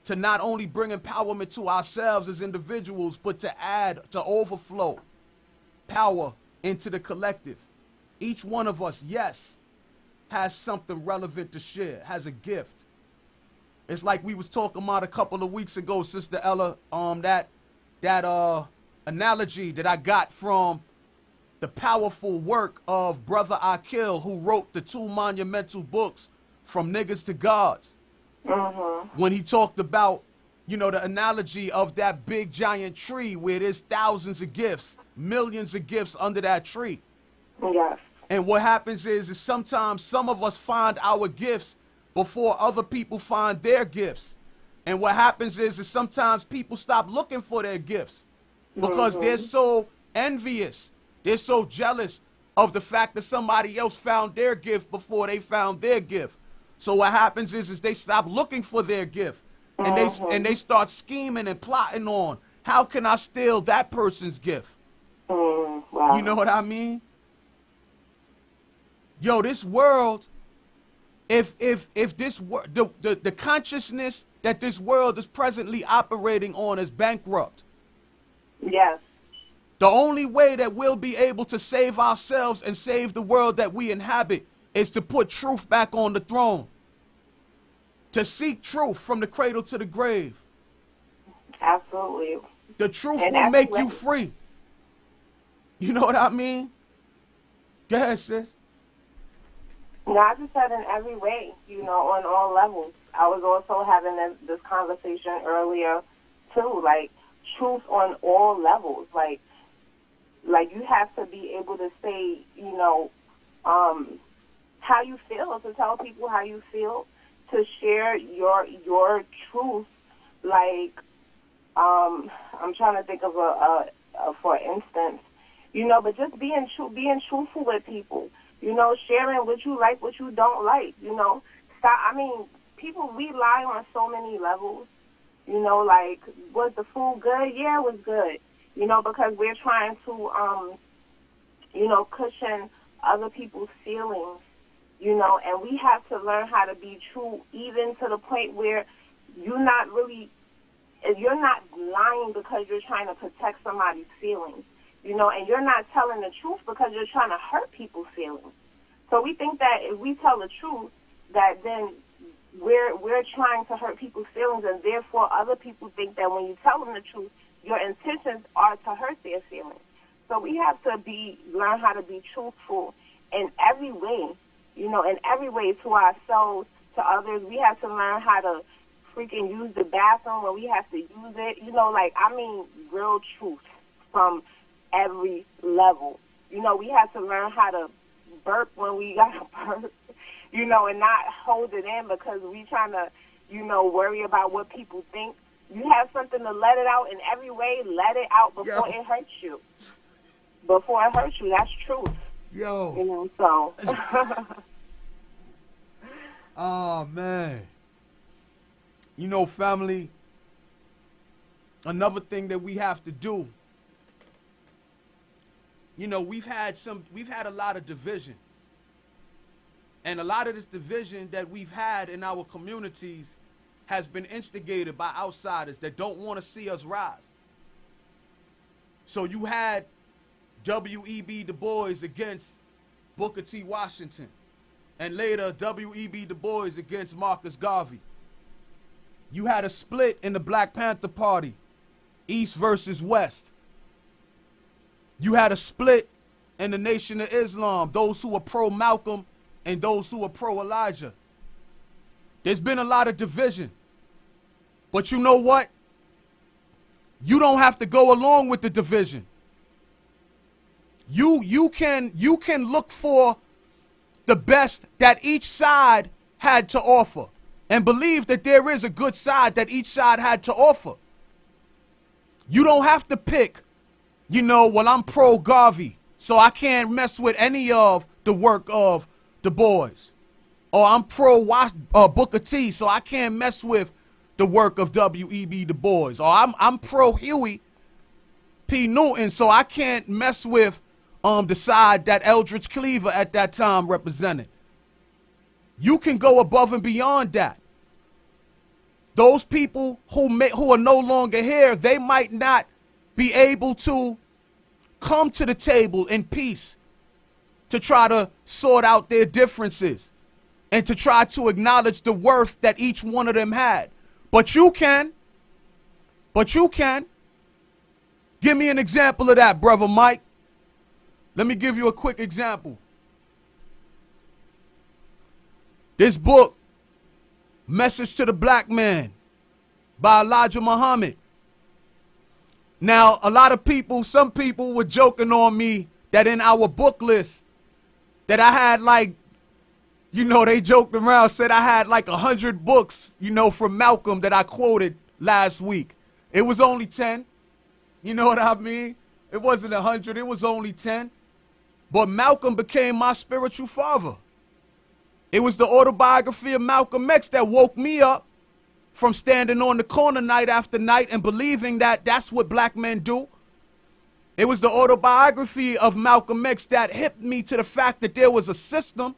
to not only bring empowerment to ourselves as individuals, but to add, to overflow power into the collective. Each one of us, yes, has something relevant to share, has a gift. It's like we was talking about a couple of weeks ago, Sister Ella, that analogy that I got from the powerful work of Brother Akil, who wrote the 2 monumental books, From Niggas to Gods. When he talked about, you know, the analogy of that big giant tree where there's thousands of gifts, millions of gifts under that tree. Yes. And what happens is sometimes some of us find our gifts before other people find their gifts. And what happens is sometimes people stop looking for their gifts because they're so envious. They're so jealous of the fact that somebody else found their gift before they found their gift. So what happens is they stop looking for their gift, and they start scheming and plotting on, how can I steal that person's gift? Wow. You know what I mean? Yo, this world, if this the consciousness that this world is presently operating on is bankrupt. Yes. The only way that we'll be able to save ourselves and save the world that we inhabit is to put truth back on the throne. To seek truth from the cradle to the grave. Absolutely. The truth And will make absolutely. you free. You know what I mean? Go ahead, sis. No, I just said in every way, you know, on all levels. I was also having this conversation earlier, too, like, truth on all levels. Like you have to be able to say, you know, how you feel, to tell people how you feel, to share your truth. Like, I'm trying to think of a for instance, you know, but just being truthful with people, you know, sharing what you like, what you don't like, you know. People, we lie on so many levels, you know, like, was the food good? Yeah, it was good, you know, because we're trying to, you know, cushion other people's feelings, you know, and we have to learn how to be true, even to the point where you're not lying because you're trying to protect somebody's feelings, you know, and you're not telling the truth because you're trying to hurt people's feelings. So we think that if we tell the truth, that then we're trying to hurt people's feelings, and therefore other people think that when you tell them the truth, your intentions are to hurt their feelings. So we have to learn how to be truthful in every way, you know, in every way, to ourselves, to others. We have to learn how to freaking use the bathroom when we have to use it, you know, like, I mean, real truth from every level. You know, we have to learn how to burp when we got to burp, you know, and not hold it in because we trying to, you know, worry about what people think. You have something to let it out in every way, let it out before it hurts you. Before it hurts you, that's truth. Yo. You know, so. Oh, man. You know, family, another thing that we have to do, you know, we've had a lot of division. And a lot of this division that we've had in our communities has been instigated by outsiders that don't want to see us rise. So you had W.E.B. Du Bois against Booker T. Washington, and later W.E.B. Du Bois against Marcus Garvey. You had a split in the Black Panther Party, East versus West. You had a split in the Nation of Islam, those who were pro-Malcolm and those who were pro-Elijah. There's been a lot of division. But you know what? You don't have to go along with the division. You can look for the best that each side had to offer and believed that there is a good side that each side had to offer. You don't have to pick, you know, well, I'm pro Garvey, so I can't mess with any of the work of Du Bois. Or I'm pro Booker T, so I can't mess with the work of W.E.B. Du Bois. Or I'm pro Huey P. Newton, so I can't mess with the side that Eldridge Cleaver at that time represented. You can go above and beyond that. Those people who are no longer here, they might not be able to come to the table in peace to try to sort out their differences and to try to acknowledge the worth that each one of them had. But you can. But you can. Give me an example of that, Brother Mike. Let me give you a quick example. This book, Message to the Black Man, by Elijah Muhammad. Now, a lot of people, some people were joking on me that in our book list that I had like, you know, they joked around, said I had like 100 books, you know, from Malcolm that I quoted last week. It was only 10. You know what I mean? It wasn't 100, it was only 10. But Malcolm became my spiritual father. It was the autobiography of Malcolm X that woke me up from standing on the corner night after night and believing that that's what black men do. It was the autobiography of Malcolm X that hipped me to the fact that there was a system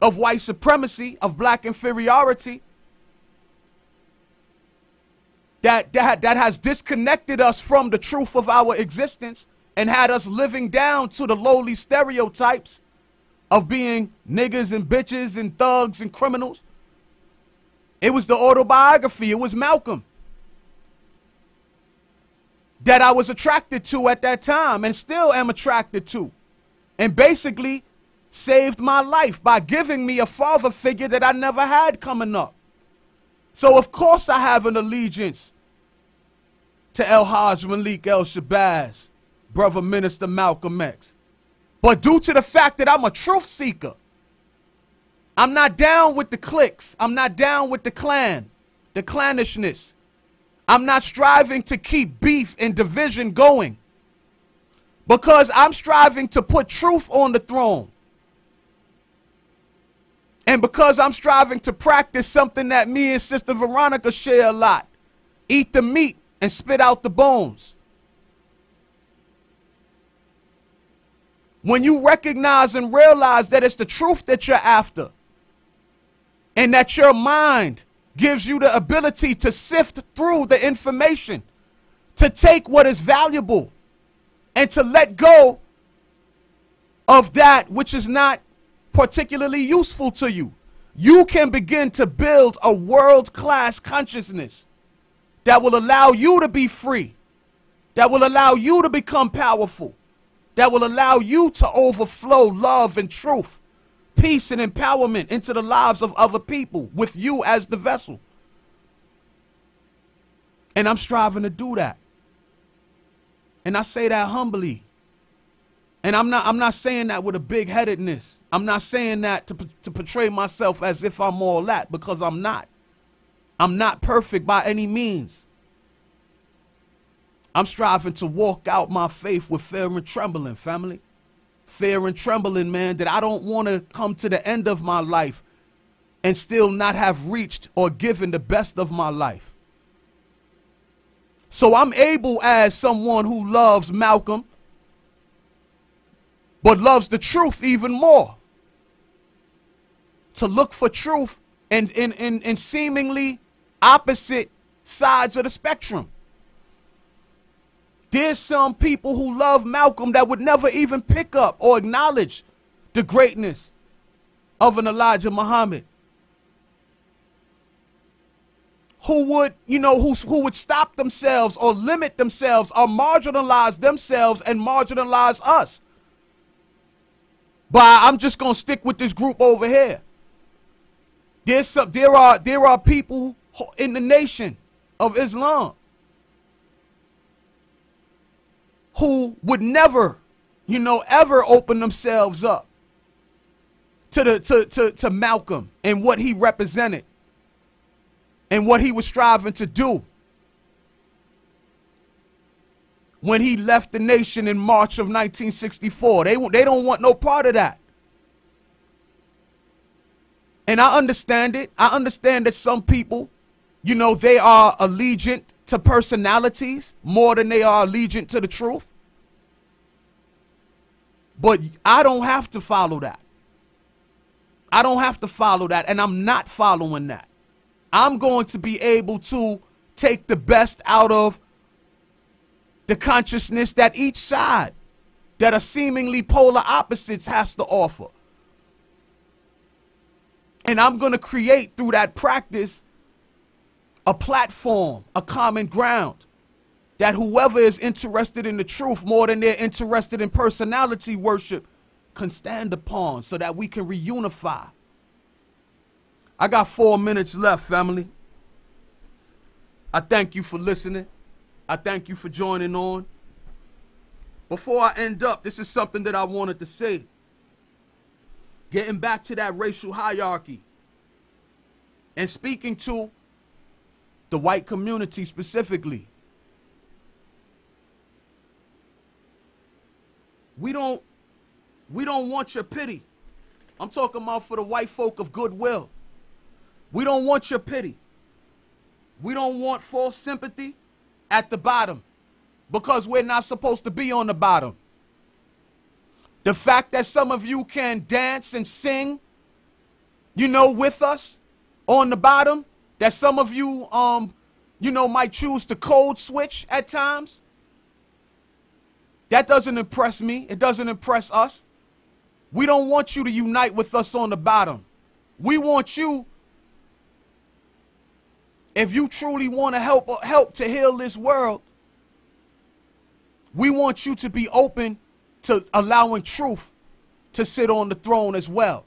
of white supremacy, of black inferiority, that has disconnected us from the truth of our existence and had us living down to the lowly stereotypes of being niggas and bitches and thugs and criminals. It was the autobiography, it was Malcolm, that I was attracted to at that time and still am attracted to, and basically saved my life by giving me a father figure that I never had coming up. So of course I have an allegiance to El Hajj Malik El Shabazz, Brother Minister Malcolm X. But due to the fact that I'm a truth seeker, I'm not down with the cliques. I'm not down with the clannishness. I'm not striving to keep beef and division going, because I'm striving to put truth on the throne. And because I'm striving to practice something that me and Sister Veronica share a lot: eat the meat and spit out the bones. When you recognize and realize that it's the truth that you're after, and that your mind gives you the ability to sift through the information, to take what is valuable, and to let go of that which is not particularly useful to you, you can begin to build a world-class consciousness that will allow you to be free, that will allow you to become powerful, that will allow you to overflow love and truth, peace and empowerment into the lives of other people with you as the vessel. And I'm striving to do that. And I say that humbly. And I'm not saying that with a big-headedness. I'm not saying that to portray myself as if I'm all that, because I'm not. I'm not perfect by any means. I'm striving to walk out my faith with fear and trembling, family. Fear and trembling, man, that I don't want to come to the end of my life and still not have reached or given the best of my life. So I'm able, as someone who loves Malcolm, but loves the truth even more, to look for truth in seemingly opposite sides of the spectrum. There's some people who love Malcolm that would never even pick up or acknowledge the greatness of an Elijah Muhammad, who would, you know, who would stop themselves or limit themselves or marginalize themselves and marginalize us. But I'm just going to stick with this group over here. There are people in the nation of Islam who would never ever open themselves up to Malcolm and what he represented and what he was striving to do when he left the nation in March of 1964. They don't want no part of that. And I understand it. I understand that some people, they are allegiant to personalities more than they are allegiant to the truth. But I don't have to follow that. I don't have to follow that, and I'm not following that. I'm going to be able to take the best out of the consciousness that each side, that are seemingly polar opposites, has to offer. And I'm going to create through that practice a platform, a common ground, that whoever is interested in the truth more than they're interested in personality worship can stand upon, so that we can reunify. I got 4 minutes left, family. I thank you for listening. I thank you for joining on. Before I end up, this is something that I wanted to say. Getting back to that racial hierarchy and speaking to the white community specifically. We don't want your pity. I'm talking about for the white folk of goodwill. We don't want your pity. We don't want false sympathy at the bottom, because we're not supposed to be on the bottom. The fact that some of you can dance and sing, with us on the bottom, that some of you, might choose to code switch at times, that doesn't impress me. It doesn't impress us. We don't want you to unite with us on the bottom. We want you, if you truly want to help to heal this world, we want you to be open to allowing truth to sit on the throne as well.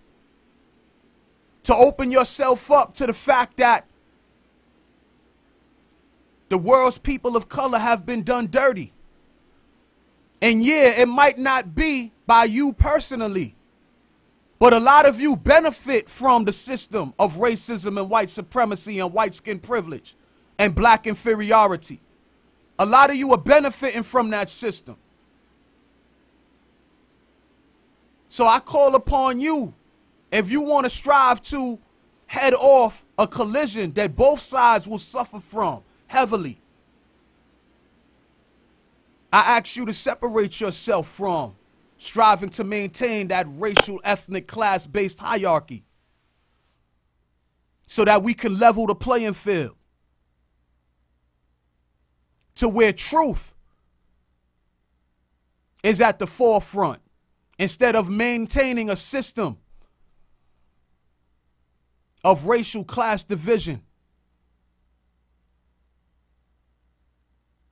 To open yourself up to the fact that the world's people of color have been done dirty. And yeah, it might not be by you personally, but a lot of you benefit from the system of racism and white supremacy and white skin privilege and black inferiority. A lot of you are benefiting from that system. So I call upon you, if you want to strive to head off a collision that both sides will suffer from heavily, I ask you to separate yourself from striving to maintain that racial, ethnic, class-based hierarchy so that we can level the playing field to where truth is at the forefront instead of maintaining a system of racial class division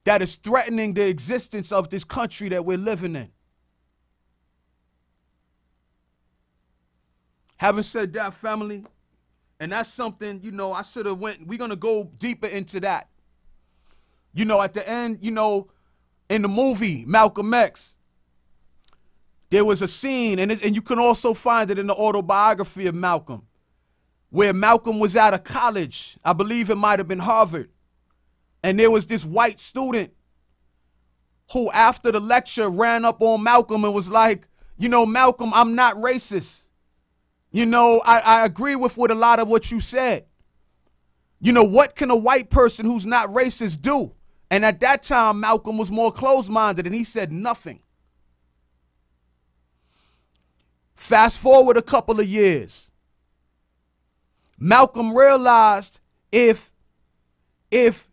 that is threatening the existence of this country that we're living in. Having said that, family, and that's something, I should have went, we're going to go deeper into that. At the end, in the movie Malcolm X, there was a scene, and you can also find it in the autobiography of Malcolm, where Malcolm was at a college. I believe it might have been Harvard. And there was this white student who, after the lecture, ran up on Malcolm and was like, Malcolm, I'm not racist. I agree with a lot of what you said. What can a white person who's not racist do? And at that time, Malcolm was more closed-minded, and he said nothing. Fast forward a couple of years. Malcolm realized if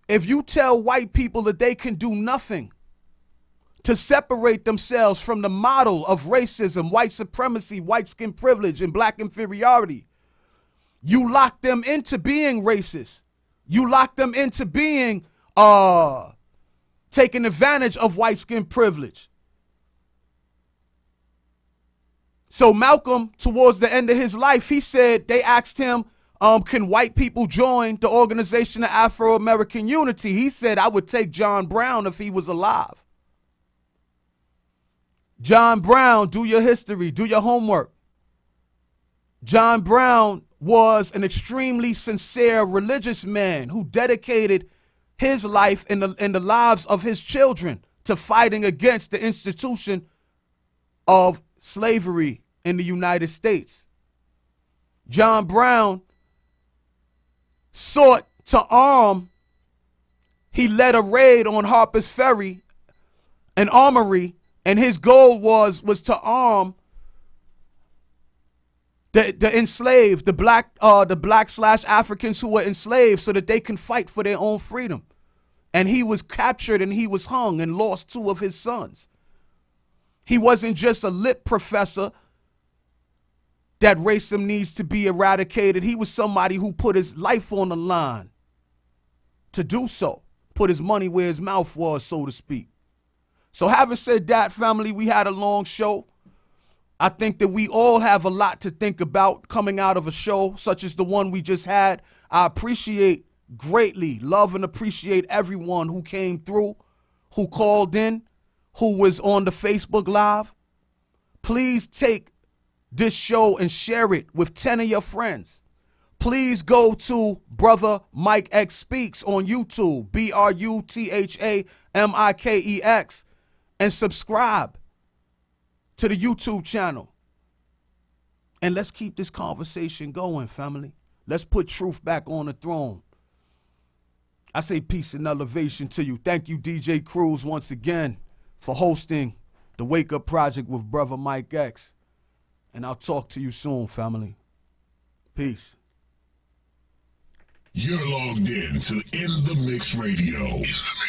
you tell white people that they can do nothing to separate themselves from the model of racism, white supremacy, white skin privilege, and black inferiority, you lock them into being racist. You lock them into being taking advantage of white skin privilege. So Malcolm, towards the end of his life, he said, they asked him, can white people join the Organization of Afro-American Unity? He said, I would take John Brown if he was alive. John Brown, do your history, do your homework. John Brown was an extremely sincere religious man who dedicated his life and the lives of his children to fighting against the institution of slavery in the United States. John Brown sought to arm, he led a raid on Harper's Ferry, an armory, and his goal was to arm the enslaved, the black / Africans who were enslaved so that they can fight for their own freedom. And he was captured and he was hung and lost 2 of his sons. He wasn't just a lit professor that racism needs to be eradicated. He was somebody who put his life on the line to do so, put his money where his mouth was, so to speak. So having said that, family, we had a long show. I think that we all have a lot to think about coming out of a show such as the one we just had. I appreciate greatly, love and appreciate everyone who came through, who called in, who was on the Facebook Live. Please take this show and share it with 10 of your friends. Please go to Brother Mike X Speaks on YouTube, BruthaMikeX, and subscribe to the YouTube channel. And let's keep this conversation going, family. Let's put truth back on the throne. I say peace and elevation to you. Thank you, DJ Cruz, once again for hosting the Wake Up Project with Brother Mike X. And I'll talk to you soon, family. Peace. You're logged in to In the Mix Radio. In the Mix.